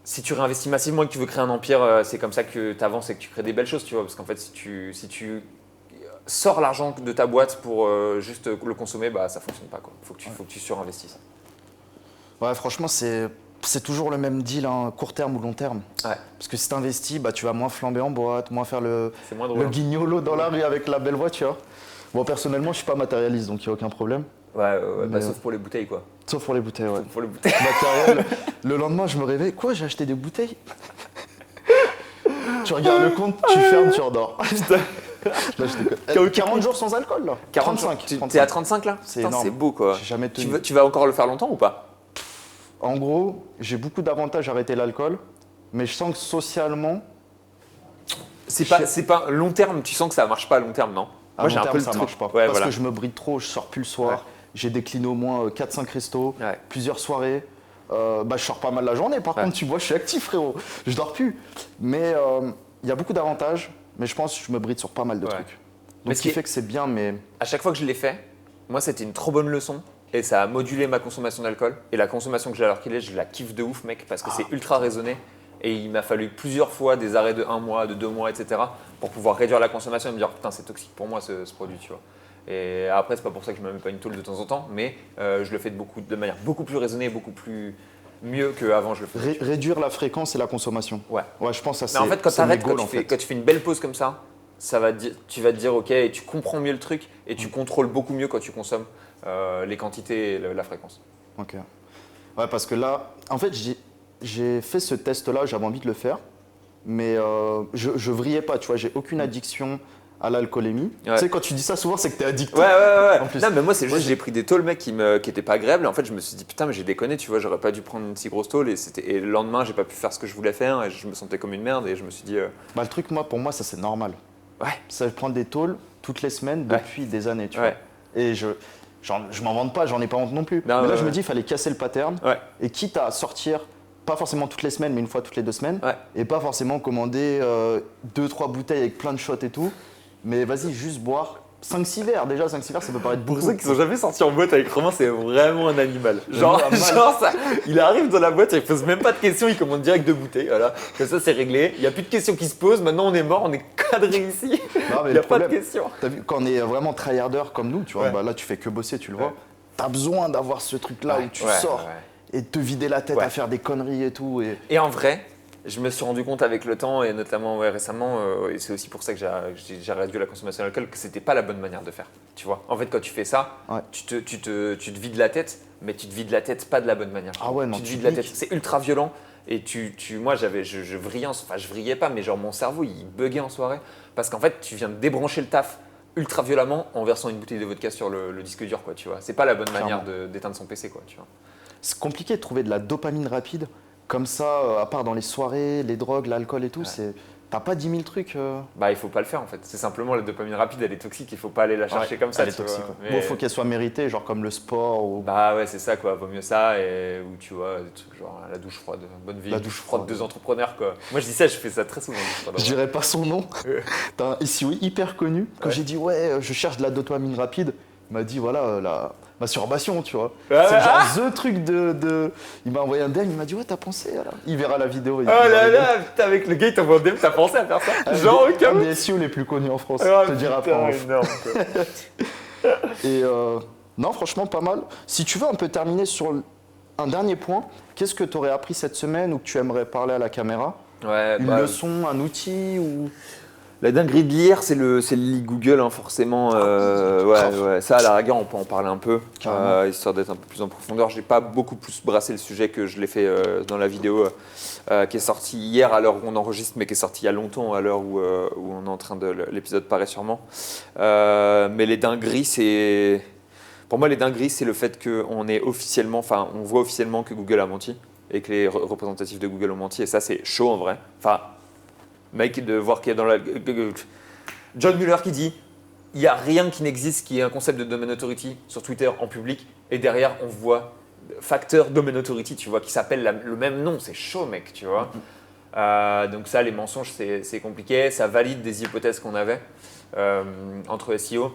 si tu réinvestis massivement et que tu veux créer un empire, c'est comme ça que tu avances et que tu crées des belles choses, tu vois. Parce qu'en fait, si tu sors l'argent de ta boîte pour juste le consommer, bah ça fonctionne pas. Faut que tu surinvestisses. Ouais, franchement, c'est toujours le même deal, hein, court terme ou long terme. Ouais. Parce que si tu investis, bah, tu vas moins flamber en boîte, moins faire le guignolo dans la rue avec la belle voiture. Bon, personnellement, je suis pas matérialiste, donc il n'y a aucun problème. Ouais, bah, sauf pour les bouteilles, quoi. Sauf pour les bouteilles, ouais. Sauf pour les bouteilles. Matériel, le lendemain, je me réveille. Quoi, j'ai acheté des bouteilles? Tu regardes le compte, tu fermes, tu redors. Là, je déconne. 40 jours sans alcool, là. 35. T'es à 35 là? C'est énorme. C'est beau, quoi. J'ai jamais tenu. Tu vas encore le faire longtemps ou pas? En gros, j'ai beaucoup d'avantages à arrêter l'alcool, mais je sens que socialement. C'est pas long terme, tu sens que ça marche pas à long terme, non? Moi, j'ai un peu le truc. Marche pas. Ouais, parce que je me bride trop, je sors plus le soir. Ouais. J'ai décliné au moins 4-5 restos, plusieurs soirées. Je sors pas mal la journée, par contre, tu vois, je suis actif, frérot. Je dors plus. Mais il y a beaucoup d'avantages, mais je pense que je me bride sur pas mal de trucs. Donc, ce qui fait que c'est bien, mais. À chaque fois que je l'ai fait, moi, c'était une trop bonne leçon. Et ça a modulé ma consommation d'alcool. Et la consommation que j'ai alors qu'il est, je la kiffe de ouf, mec, parce que c'est ultra raisonné. Et il m'a fallu plusieurs fois des arrêts de 1 mois, de 2 mois, etc. pour pouvoir réduire la consommation et me dire putain, c'est toxique pour moi ce produit, tu vois. Et après, c'est pas pour ça que je me mets pas une tôle de temps en temps, mais je le fais de manière beaucoup plus raisonnée, beaucoup plus mieux qu'avant je le faisais. Réduire la fréquence et la consommation. Ouais, je pense que ça c'est. Mais en fait, quand tu arrêtes, quand tu fais une belle pause comme ça, tu vas te dire ok, et tu comprends mieux le truc et tu contrôles beaucoup mieux quand tu consommes les quantités et la fréquence. Ok. Ouais, parce que là, en fait, j'ai fait ce test-là, j'avais envie de le faire, mais je vrillais pas, tu vois, j'ai aucune addiction à l'alcoolémie. Ouais. Tu sais, quand tu dis ça souvent, c'est que t'es addicté. Ouais. En plus. Non, mais moi, c'est juste j'ai pris des tôles, mec, qui étaient pas agréables. Et en fait, je me suis dit, putain, mais j'ai déconné, tu vois, j'aurais pas dû prendre une si grosse tôle. Et le lendemain, j'ai pas pu faire ce que je voulais faire et je me sentais comme une merde. Et je me suis dit. Bah, le truc, pour moi, ça, c'est normal. Ouais. Ça, je prends des tôles toutes les semaines depuis des années, tu vois. Et je m'en vante pas, j'en ai pas honte non plus. Non, mais là, je me dis, il fallait casser le pattern. Ouais. Et quitte à sortir, pas forcément toutes les semaines, mais une fois toutes les 2 semaines. Ouais. Et pas forcément commander 2-3 bouteilles avec plein de shots et tout. Mais vas-y, juste boire 5-6 verres. Déjà, 5-6 verres, ça peut paraître beaucoup. Pour ceux qui sont jamais sortis en boîte avec Romain, c'est vraiment un animal. Genre ça, il arrive dans la boîte, il ne pose même pas de questions, il commande direct 2 bouteilles. Voilà. Comme ça, c'est réglé. Il n'y a plus de questions qui se posent. Maintenant, on est mort, on est cadré ici. Il n'y a pas de questions. T'as vu, quand on est vraiment tryharder comme nous, tu vois, là, tu fais que bosser, tu le vois. T'as besoin d'avoir ce truc-là où tu sors et de te vider la tête à faire des conneries et tout. Et en vrai, je me suis rendu compte avec le temps et notamment récemment, et c'est aussi pour ça que j'ai réduit la consommation d'alcool, que c'était pas la bonne manière de faire. Tu vois, en fait, quand tu fais ça, tu te vides la tête, mais tu te vides la tête pas de la bonne manière. Ah ouais, non, tu te vides la tête, c'est ultra violent. Et moi, je vrillais, enfin, je vrillais pas, mais genre mon cerveau, il buguait en soirée parce qu'en fait, tu viens de débrancher le taf ultra violemment en versant une bouteille de vodka sur le disque dur, quoi. Tu vois, c'est pas la bonne manière d'éteindre son PC, quoi. Tu vois. C'est compliqué de trouver de la dopamine rapide. Comme ça, à part dans les soirées, les drogues, l'alcool et tout, t'as pas 10 000 trucs. Bah, il faut pas le faire en fait. C'est simplement la dopamine rapide, elle est toxique, il faut pas aller la chercher comme ça. Elle est toxique. Bon, faut qu'elle soit méritée, genre comme le sport ou. Bah ouais, c'est ça quoi. Vaut mieux ça ou tu vois des trucs genre la douche froide, bonne vie. La douche froide des entrepreneurs quoi. Moi je dis ça, je fais ça très souvent. Je dirais pas son nom. T'as un SEO hyper connu. Quand j'ai dit je cherche de la dopamine rapide. Il m'a dit, voilà, la masturbation, tu vois. Ah, C'est ouais, genre the truc de. Il m'a envoyé un DM, il m'a dit, ouais, t'as pensé, là. Il verra la vidéo. Oh là là, putain, avec le gars, il t'envoie un DM, t'as pensé à faire ça? Genre, au cas un où. des SEO les plus connus en France. Ah, je te dirai après. putain, en off. énorme, quoi. Et non, franchement, pas mal. Si tu veux un peu terminer sur un dernier point, qu'est-ce que tu aurais appris cette semaine ou que tu aimerais parler à la caméra? Ouais, Une leçon, un outil ou... La dinguerie de lire, c'est le lead Google, hein, forcément. Ouais, ça, à la rigueur, on peut en parler un peu, histoire d'être un peu plus en profondeur. Je n'ai pas beaucoup plus brassé le sujet que je l'ai fait dans la vidéo qui est sortie hier à l'heure où on enregistre, mais qui est sortie il y a longtemps à l'heure où on est en train de... L'épisode paraît sûrement. Mais les dingueries, c'est... Pour moi, les dingueries, c'est le fait qu'on est officiellement... Enfin, on voit officiellement que Google a menti et que les représentatifs de Google ont menti. Et ça, c'est chaud en vrai. Enfin... Mec, de voir qu'il y a dans la... John Mueller qui dit il n'y a rien qui n'existe qui est un concept de domain authority sur Twitter en public. Et derrière, on voit facteur domain authority, tu vois, qui s'appelle le même nom. C'est chaud, mec, tu vois. Donc ça, les mensonges, c'est compliqué. Ça valide des hypothèses qu'on avait entre SEO.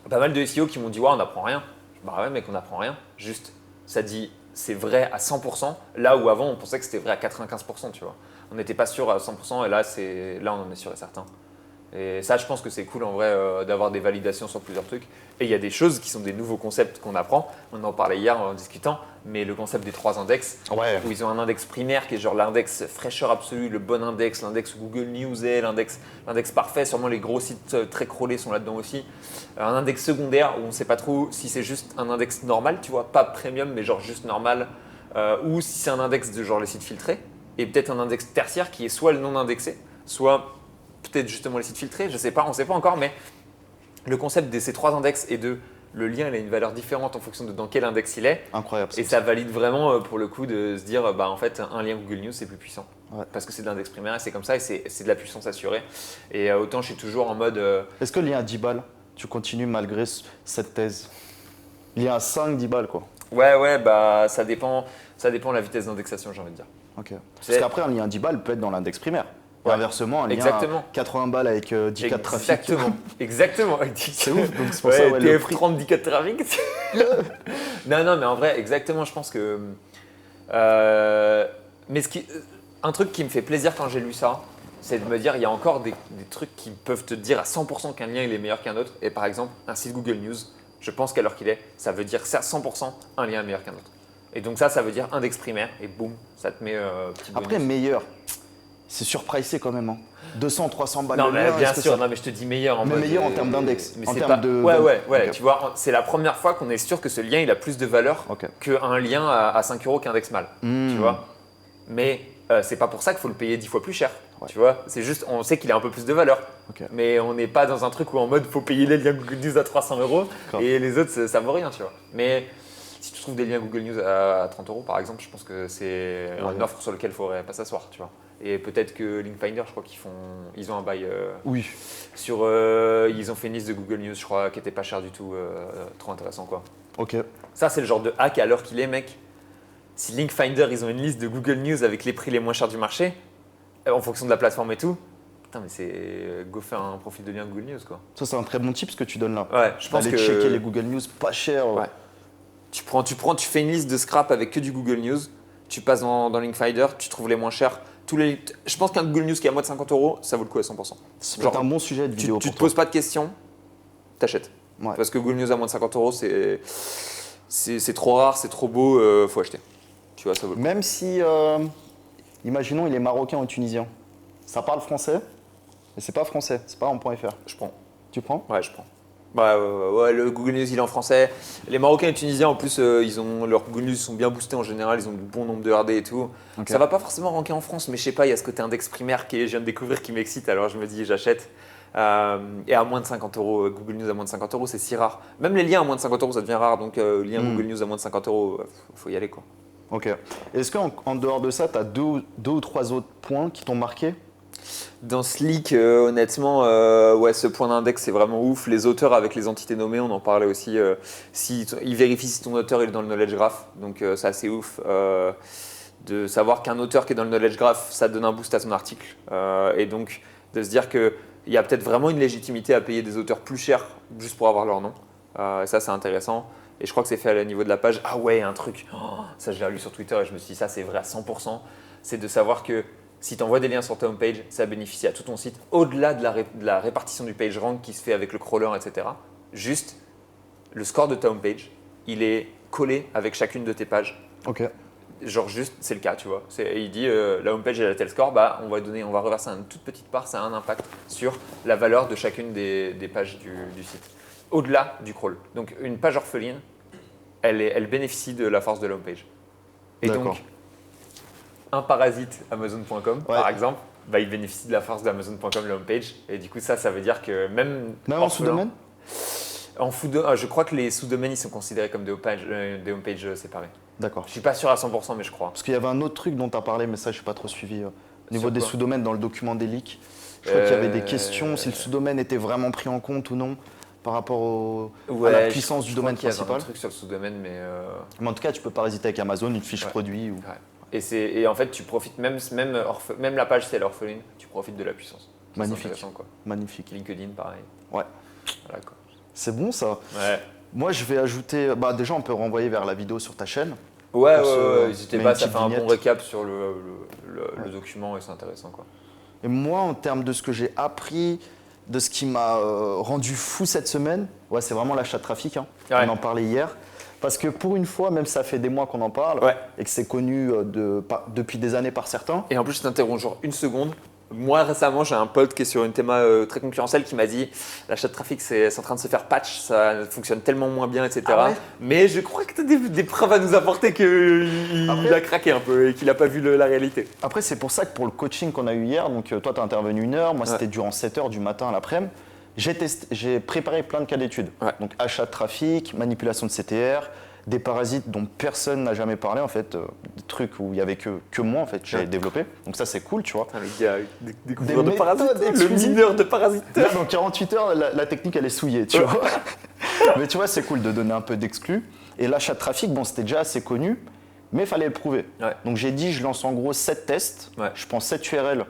Pas mal de SEO qui m'ont dit ouais, on n'apprend rien. Bah ouais, mec, on n'apprend rien. Juste, ça dit c'est vrai à 100%, là où avant, on pensait que c'était vrai à 95%, tu vois. On n'était pas sûr à 100% et là, on en est sûr et certain. Et ça, je pense que c'est cool en vrai d'avoir des validations sur plusieurs trucs. Et il y a des choses qui sont des nouveaux concepts qu'on apprend. On en parlait hier en discutant, mais le concept des 3 index, où ils ont un index primaire qui est genre l'index fraîcheur absolue, le bon index, l'index où Google News est, l'index parfait. Sûrement les gros sites très crawlés sont là-dedans aussi. Un index secondaire où on ne sait pas trop si c'est juste un index normal, tu vois, pas premium, mais genre juste normal, ou si c'est un index de genre les sites filtrés. Et peut-être un index tertiaire qui est soit le non indexé, soit peut-être justement les sites filtrés, je sais pas, on ne sait pas encore, mais le concept de ces 3 index et de le lien, il a une valeur différente en fonction de dans quel index il est. Incroyable. Et ça valide vraiment pour le coup de se dire, bah en fait, un lien Google News c'est plus puissant. Ouais. Parce que c'est de l'index primaire et c'est comme ça et c'est de la puissance assurée. Et autant je suis toujours en mode. Est-ce que le lien à 10 balles, tu continues malgré cette thèse? Il y a 5-10 balles quoi. Ouais, bah ça dépend de la vitesse d'indexation, j'ai envie de dire. Ok. Parce qu'après, un lien à 10 balles peut être dans l'index primaire. Et inversement, un lien à 80 balles avec 10 cas de trafic. Exactement. C'est ouf, donc c'est pour ça, ouais, TF30 10 cas de trafic. Non, mais en vrai, exactement, je pense que. Mais un truc qui me fait plaisir quand j'ai lu ça, c'est de me dire il y a encore des trucs qui peuvent te dire à 100% qu'un lien il est meilleur qu'un autre. Et par exemple, un site Google News, je pense qu'à l'heure qu'il est, ça veut dire à 100% un lien est meilleur qu'un autre. Et donc ça veut dire index primaire et boum, ça te met petit bonus. Après, meilleur, c'est surpricé quand même. Hein. 200, 300 balles. Non, mais bien sûr, ça... non, mais je te dis meilleur en mais mode. meilleur en termes d'index. Mais en c'est termes pas... de. Ouais, okay. Tu vois, c'est la première fois qu'on est sûr que ce lien il a plus de valeur qu'un lien à 5 € qu'index mal. Tu vois. Mais c'est pas pour ça qu'il faut le payer 10 fois plus cher. Ouais. Tu vois, c'est juste, on sait qu'il a un peu plus de valeur. Mais on n'est pas dans un truc où en mode faut payer les liens Google News à 300 € et les autres ça vaut rien, tu vois. Mais si tu trouves des liens Google News à 30 € par exemple, je pense que c'est une offre sur laquelle il ne faudrait pas s'asseoir, tu vois. Et peut-être que Linkfinder, je crois ils ont un bail sur, ils ont fait une liste de Google News, je crois, qui était pas cher du tout, trop intéressant quoi. Ok. Ça c'est le genre de hack à l'heure qu'il est, mec. Si Linkfinder, ils ont une liste de Google News avec les prix les moins chers du marché, en fonction de la plateforme et tout, putain mais c'est go faire un profil de lien Google News quoi. Ça c'est un très bon tip ce que tu donnes là. Ouais, je pense que checker les Google News pas cher. Ouais. Tu fais une liste de scrap avec que du Google News, tu passes dans Linkfinder, tu trouves les moins chers. Je pense qu'un Google News qui est à moins de 50 €, ça vaut le coup à 100%. C'est un bon sujet de vidéo. Tu te poses pas de questions, t'achètes. Ouais. Parce que Google News à moins de 50 €, c'est trop rare, c'est trop beau, faut acheter. Tu vois, ça vaut le coup. Même si, imaginons, il est marocain ou tunisien, ça parle français, mais c'est pas français, c'est pas en .fr. Je prends. Tu prends? Ouais, je prends. Ouais, le Google News il est en français. Les Marocains et Tunisiens en plus, leurs Google News sont bien boostés en général, ils ont de bons nombres de RD et tout. Okay. Ça va pas forcément ranker en France, mais je sais pas, il y a ce côté index primaire que je viens de découvrir qui m'excite, alors je me dis j'achète. Et à moins de 50 €, Google News à moins de 50 €, c'est si rare. Même les liens à moins de 50 € ça devient rare, donc lien Google News à moins de 50 €, faut y aller quoi. Ok. Est-ce qu'en dehors de ça, tu as deux ou trois autres points qui t'ont marqué? Dans ce leak, honnêtement, ce point d'index c'est vraiment ouf. Les auteurs avec les entités nommées, on en parlait aussi. Ils vérifient si ton auteur est dans le knowledge graph, donc c'est assez ouf de savoir qu'un auteur qui est dans le knowledge graph, ça donne un boost à son article. Et donc de se dire qu'il y a peut-être vraiment une légitimité à payer des auteurs plus chers juste pour avoir leur nom. Ça, c'est intéressant. Et je crois que c'est fait à niveau de la page. Ah ouais, un truc. Ça, je l'ai lu sur Twitter et je me suis dit, ça, c'est vrai à 100%. C'est de savoir que si tu envoies des liens sur ta homepage, ça bénéficie à tout ton site, au-delà de la répartition du page rank qui se fait avec le crawler, etc. Juste, le score de ta homepage, il est collé avec chacune de tes pages. Ok. Genre juste, c'est le cas, tu vois. Il dit, la homepage elle a tel score, on va reverser une toute petite part, ça a un impact sur la valeur de chacune des pages du site. Au-delà du crawl. Donc une page orpheline, elle bénéficie de la force de la homepage. Et donc, un parasite Amazon.com, par exemple, il bénéficie de la force d'Amazon.com, la homepage. Et du coup, ça veut dire que même en sous-domaine je crois que les sous-domaines, ils sont considérés comme des homepages séparées. D'accord. Je ne suis pas sûr à 100%, mais je crois. Parce qu'il y avait un autre truc dont tu as parlé, mais ça, je n'ai pas trop suivi. Au niveau des sous-domaines, dans le document des leaks, je crois qu'il y avait des questions, si le sous-domaine était vraiment pris en compte ou non par rapport à la puissance du domaine principal. Il y avait un truc sur le sous-domaine, mais en tout cas, tu peux parasiter avec Amazon, une fiche produit. Ou... Ouais. Et en fait, tu profites, même la page, si elle est orpheline, tu profites de la puissance. Magnifique. Quoi. Magnifique. LinkedIn, pareil. Ouais. Voilà, quoi. C'est bon, ça. Ouais. Moi, je vais ajouter. Déjà, on peut renvoyer vers la vidéo sur ta chaîne. Ouais, n'hésitez pas, ça fait un bon récap sur le document et c'est intéressant, quoi. Et moi, en termes de ce que j'ai appris, de ce qui m'a rendu fou cette semaine, c'est vraiment l'achat de trafic. Hein. Ouais. On en parlait hier. Parce que pour une fois, même ça fait des mois qu'on en parle et que c'est connu depuis des années par certains. Et en plus, je t'interromps genre une seconde. Moi, récemment, j'ai un pote qui est sur une théma très concurrentielle qui m'a dit l'achat de trafic, c'est en train de se faire patch, ça fonctionne tellement moins bien, etc. Ah ouais. Mais je crois que tu as des preuves à nous apporter qu'il a craqué un peu et qu'il n'a pas vu la réalité. Après, c'est pour ça que pour le coaching qu'on a eu hier, donc toi, tu as intervenu 1 heure, moi, c'était durant 7 heures du matin à l'après-midi. J'ai préparé plein de cas d'études. Ouais. Donc, achat de trafic, manipulation de CTR, des parasites dont personne n'a jamais parlé, en fait, des trucs où il n'y avait que moi, en fait, j'ai développé. Donc ça, c'est cool, tu vois. Le gars, découvreur de parasites, le mineur de parasites. Là, dans 48 heures, la technique, elle est souillée, tu vois. Mais tu vois, c'est cool de donner un peu d'exclus. Et l'achat de trafic, c'était déjà assez connu, mais il fallait le prouver. Ouais. Donc j'ai dit, je lance en gros 7 tests. Ouais. Je prends 7 URL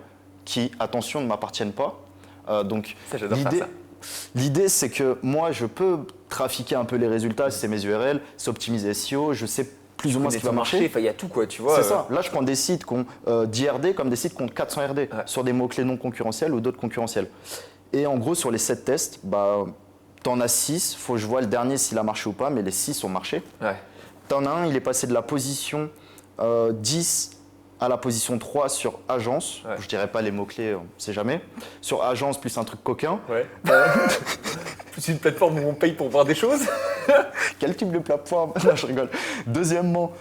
qui, attention, ne m'appartiennent pas. Donc l'idée, c'est que moi, je peux trafiquer un peu les résultats, c'est mes URL, c'est optimiser SEO, je sais plus ou moins ce qui va marcher. Il y a tout, quoi, tu vois. C'est ça. Là, je prends des sites qui ont 10 RD comme des sites qui ont 400 RD sur des mots-clés non concurrentiels ou d'autres concurrentiels. Et en gros, sur les 7 tests, t'en as 6. Faut que je vois le dernier s'il a marché ou pas, mais les 6 ont marché. Ouais. T'en as un, il est passé de la position 10 à la position 3 sur agence. Ouais. Je dirais pas les mots-clés, on sait jamais. Sur agence plus un truc coquin. Ouais. Plus une plateforme où on paye pour voir des choses. Quel type de plateforme? Non, je rigole. Deuxièmement,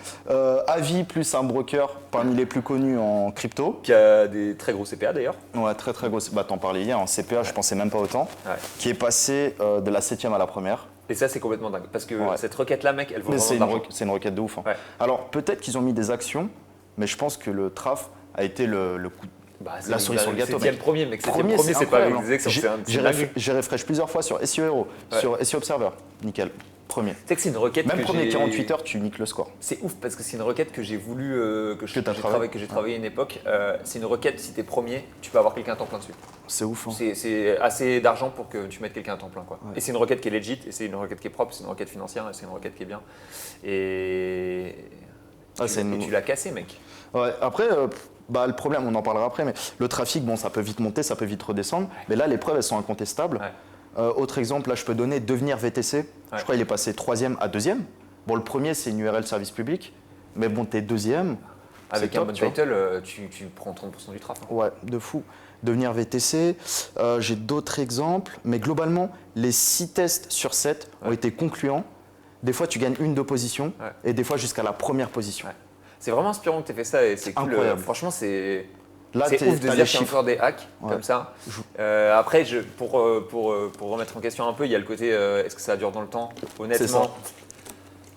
avis plus un broker parmi les plus connus en crypto. Qui a des très gros CPA d'ailleurs. Ouais, très très gros. T'en parlais hier, en CPA, je pensais même pas autant. Ouais. Qui est passé de la 7e à la première. Et ça, c'est complètement dingue. Parce que cette requête-là, mec, elle vaut vraiment c'est une requête de ouf. Hein. Ouais. Alors, peut-être qu'ils ont mis des actions, mais je pense que le traf a été le coup la cerise sur le gâteau. C'est le premier, mec. Premier, c'est pas j'ai refresh plusieurs fois sur SEO Hero, sur SEO Observer. Nickel. Premier. Tu sais que c'est une requête même premier 48 heures, tu niques le score. C'est ouf parce que c'est une requête que j'ai voulu, que j'ai travaillé une époque. C'est une requête, si tu es premier, tu peux avoir quelqu'un à temps plein dessus. C'est ouf. Hein. C'est assez d'argent pour que tu mettes quelqu'un à temps plein. Quoi. Ouais. Et c'est une requête qui est legit, et c'est une requête qui est propre, c'est une requête financière, et c'est une requête qui est bien. Et tu l'as cassé, mec. Ouais, après, le problème, on en parlera après, mais le trafic, ça peut vite monter, ça peut vite redescendre. Ouais. Mais là, les preuves, elles sont incontestables. Ouais. Autre exemple, là, je peux donner devenir VTC. Ouais. Je crois qu'il est passé 3e à 2e. Bon, le premier, c'est une URL service public. Mais bon, t'es 2e. Avec un bon title, tu prends 30% du trafic. Hein. Ouais, de fou. Devenir VTC. J'ai d'autres exemples. Mais globalement, les 6 tests sur 7 ont été concluants. Des fois, tu gagnes 1-2 positions. Ouais. Et des fois, jusqu'à la première position. Ouais. C'est vraiment inspirant que tu aies fait ça et c'est cool. Franchement, c'est ouf de dire qu'il y a encore des hacks comme ça. Après, pour remettre en question un peu, il y a le côté est-ce que ça dure dans le temps? Honnêtement,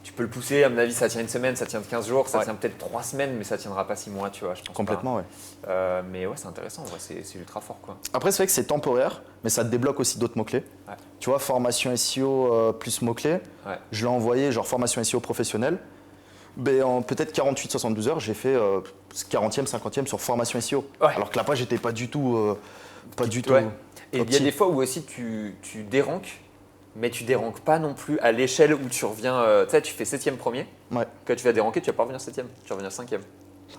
tu peux le pousser. À mon avis, ça tient une semaine, ça tient 15 jours, ça tient peut-être 3 semaines, mais ça tiendra pas 6 mois, tu vois. Je pense complètement, pas. Mais ouais, c'est intéressant. C'est ultra fort, quoi. Après, c'est vrai que c'est temporaire, mais ça te débloque aussi d'autres mots-clés. Ouais. Tu vois, formation SEO plus mots-clés. Ouais. Je l'ai envoyé, genre formation SEO professionnelle. En peut-être 48-72 heures, j'ai fait 40e, 50e sur formation SEO. Ouais. Alors que la page n'était pas du tout. Ouais. Et il y a des fois où aussi tu dérankes mais tu dérankes pas non plus à l'échelle où tu reviens. Tu sais, tu fais 7e premier. Ouais, Quand tu vas déranker, tu vas pas revenir 7e, tu vas revenir 5e.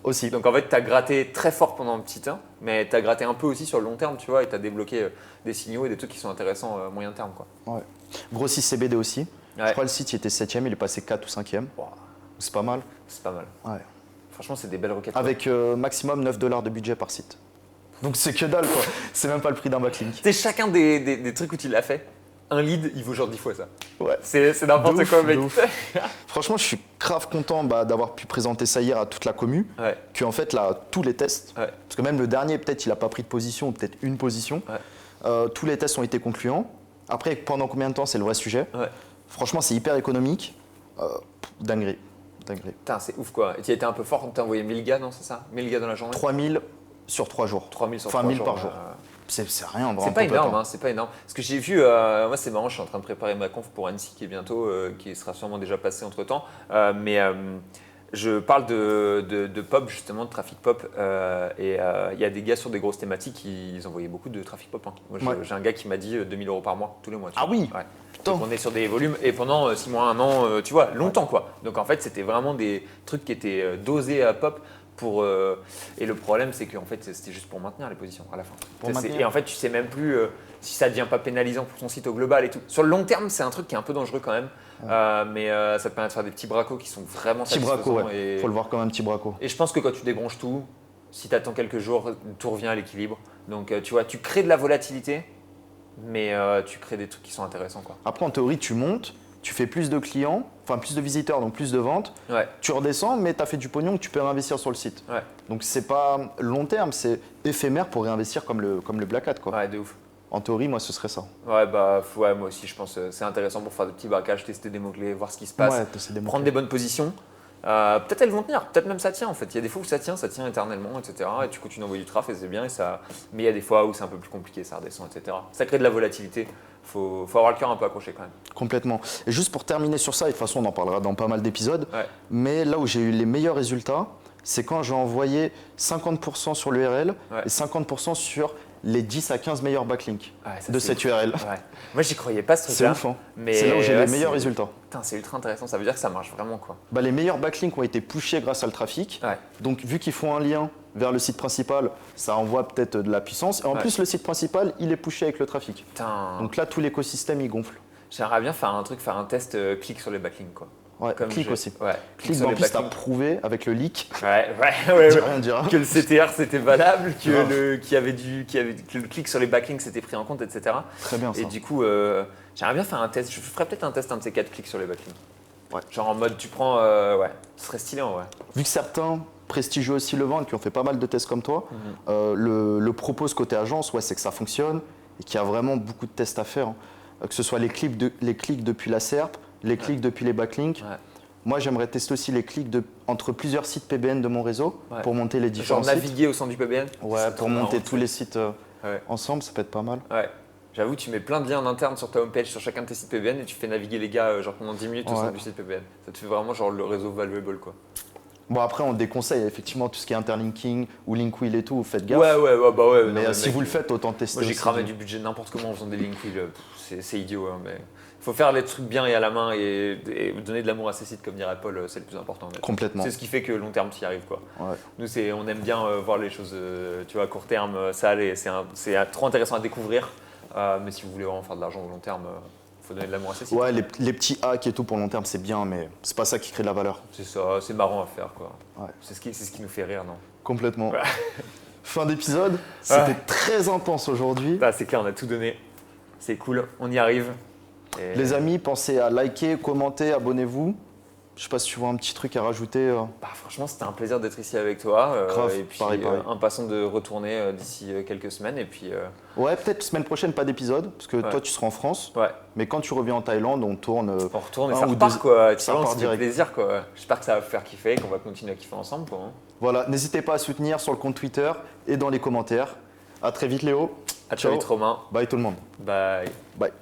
aussi. Donc en fait, tu as gratté très fort pendant un petit temps, mais tu as gratté un peu aussi sur le long terme, tu vois, et tu as débloqué des signaux et des trucs qui sont intéressants moyen terme, quoi. Ouais. Gros 6 CBD aussi. Ouais. Je crois le site il était 7e, il est passé 4 ou 5e. Wow, C'est pas mal. c'est pas mal. Ouais. Franchement, c'est des belles requêtes. Avec maximum 9 $ de budget par site. Donc c'est que dalle quoi. C'est même pas le prix d'un backlink. C'est chacun des trucs où tu l'as fait. Un lead, il vaut genre 10 fois ça. Ouais. C'est n'importe De ouf, quoi, mec. de ouf. Franchement, je suis grave content d'avoir pu présenter ça hier à toute la commu. Ouais. Que en fait là, tous les tests, Ouais. parce que même le dernier, peut-être il a pas pris de position, ou peut-être une position. Ouais. Tous les tests ont été concluants. Après, pendant combien de temps, c'est le vrai sujet. Ouais. Franchement, c'est hyper économique. Dinguerie. Dinguerie. Putain, c'est ouf quoi. Et tu étais un peu fort, t'as envoyé 1000 gars, non, c'est ça 1000 gars dans la journée 3000 sur 3 jours. 3000 sur Enfin, 3 1000 jours. par jour. C'est rien, vraiment. C'est pas pour toi, énorme, toi. hein, c'est pas énorme. Ce que j'ai vu, moi c'est marrant, je suis en train de préparer ma conf pour Annecy qui est bientôt, qui sera sûrement déjà passé entre temps. Mais je parle de pop, justement, de trafic pop. Et il y a des gars sur des grosses thématiques, ils envoyaient beaucoup de trafic pop. Hein. Moi, Ouais. j'ai un gars qui m'a dit 2000 € par mois, tous les mois. Tu Ah vois. oui. Ouais. Putain. Donc on est sur des volumes, et pendant 6 mois, 1 an, tu vois, longtemps quoi. Donc en fait, c'était vraiment des trucs qui étaient dosés à pop. Et le problème, c'est qu'en fait, c'était juste pour maintenir les positions à la fin. Pour maintenir. Et en fait, tu sais même plus si ça devient pas pénalisant pour ton site au global et tout. Sur le long terme, c'est un truc qui est un peu dangereux quand même. Mais ça te permet de faire des petits bracos qui sont vraiment Petit braco, satisfaisants. ouais. Faut le voir comme un petit braco. Et je pense que quand tu débranches tout, si tu attends quelques jours, tout revient à l'équilibre. Donc tu vois, tu crées de la volatilité, mais tu crées des trucs qui sont intéressants, quoi. Après, en théorie, tu montes, tu fais plus de clients, enfin plus de visiteurs, donc plus de ventes. Ouais, Tu redescends, mais tu as fait du pognon que tu peux réinvestir sur le site. ouais, Donc c'est pas long terme, c'est éphémère pour réinvestir comme le Black Hat, quoi. ouais, de ouf. En théorie, moi, ce serait ça. Ouais, bah, ouais, moi aussi, je pense que c'est intéressant pour faire des petits braquages, tester des mots-clés, voir ce qui se passe, Ouais, c'est des mots-clés. prendre des bonnes positions. Peut-être elles vont tenir, peut-être même ça tient en fait. Il y a des fois où ça tient éternellement, etc. Et tu continues d'envoyer du traf et c'est bien. Mais il y a des fois où c'est un peu plus compliqué, ça redescend, etc. Ça crée de la volatilité. Faut avoir le cœur un peu accroché quand même. Complètement. Et juste pour terminer sur ça, et de toute façon, on en parlera dans pas mal d'épisodes, Ouais. mais là où j'ai eu les meilleurs résultats, c'est quand j'ai envoyé 50% sur l'URL Ouais. et 50% sur les 10 à 15 meilleurs backlinks Ouais, ça, de c'est cette ouf. URL. Ouais. Moi, j'y croyais pas ce C'est truc-là. ouf, hein. Mais C'est là où j'ai ouais, les meilleurs c'est- résultats. Putain, c'est ultra intéressant. Ça veut dire que ça marche vraiment, quoi. Bah, les meilleurs backlinks ont été pushés grâce à le trafic. Ouais. Donc, vu qu'ils font un lien vers le site principal, ça envoie peut-être de la puissance. Et en Ouais. plus, le site principal, il est pushé avec le trafic. Putain. Donc là, tout l'écosystème, il gonfle. J'aimerais bien faire un test clic sur les backlinks, quoi. Ouais, Comme clic je- aussi. Ouais. Clic, sur en les plus, t'as backlinks. prouvé avec le leak. Ouais. Dis rien, dis rien. Que le CTR c'était valable, que Grave. que le clic sur les backlinks c'était pris en compte, etc. Très bien, ça. Et du coup, j'aimerais bien faire un test. Je ferais peut-être un test, un de ces 4 clics sur les backlinks. Ouais. Genre en mode, tu prends. Ouais, ce serait stylé en vrai. Vu que certains prestigieux aussi le vendent, qui ont fait pas mal de tests comme toi, le propose côté agence, ouais, c'est que ça fonctionne et qu'il y a vraiment beaucoup de tests à faire. Hein. Que ce soit les clics depuis la SERP, les clics depuis les backlinks. Ouais. Moi, j'aimerais tester aussi les clics entre plusieurs sites PBN de mon réseau Ouais. pour monter les Genre différents sites. naviguer au sein du PBN. Ouais, C'est pour trop monter marrant, tous les sites Ouais. ensemble, ça peut être pas mal. Ouais. J'avoue, tu mets plein de liens en interne sur ta homepage sur chacun de tes sites PBN et tu fais naviguer les gars genre pendant 10 minutes au sein Ouais. du site PBN. Ça te fait vraiment genre le réseau valuable, quoi. Bon, après, on déconseille effectivement tout ce qui est interlinking ou link wheel et tout, faites gaffe. Ouais, bah ouais. Mais non, si mec, vous le faites, autant tester. Moi j'ai aussi. cramé du budget n'importe comment en faisant des link wheels, c'est idiot, hein, mais il faut faire les trucs bien et à la main et donner de l'amour à ses sites comme dirait Paul, c'est le plus important. Mec. Complètement. C'est ce qui fait que long terme tu y arrives, quoi. Ouais. Nous on aime bien voir les choses, tu vois, à court terme, ça allait, c'est trop intéressant à découvrir, mais si vous voulez vraiment faire de l'argent au long terme, faut donner de l'amour à ses sites. Ouais, les petits hacks et tout pour long terme, c'est bien, mais c'est pas ça qui crée de la valeur. C'est ça, c'est marrant à faire, quoi. Ouais. C'est ce qui nous fait rire, non? Complètement. Ouais. Fin d'épisode, c'était Ouais. très intense aujourd'hui. Ah, c'est clair, on a tout donné, c'est cool, on y arrive. Et- Les amis, pensez à liker, commenter, abonnez-vous. Je sais pas si tu vois un petit truc à rajouter. Bah, franchement, c'était un plaisir d'être ici avec toi. Grave, et puis, pareil. impatient de retourner d'ici quelques semaines. Et puis, Ouais, peut-être semaine prochaine, pas d'épisode, parce que Ouais. toi tu seras en France. ouais, Mais quand tu reviens en Thaïlande, on tourne. on retourne et Un ça ou repart, deux- quoi. Tu ça vois, on repart se fait direct. plaisir, quoi. J'espère que ça va vous faire kiffer, qu'on va continuer à kiffer ensemble, quoi. Hein. Voilà, n'hésitez pas à soutenir sur le compte Twitter et dans les commentaires. À très vite Léo. À très vite, Romain. Bye tout le monde. Bye. Bye.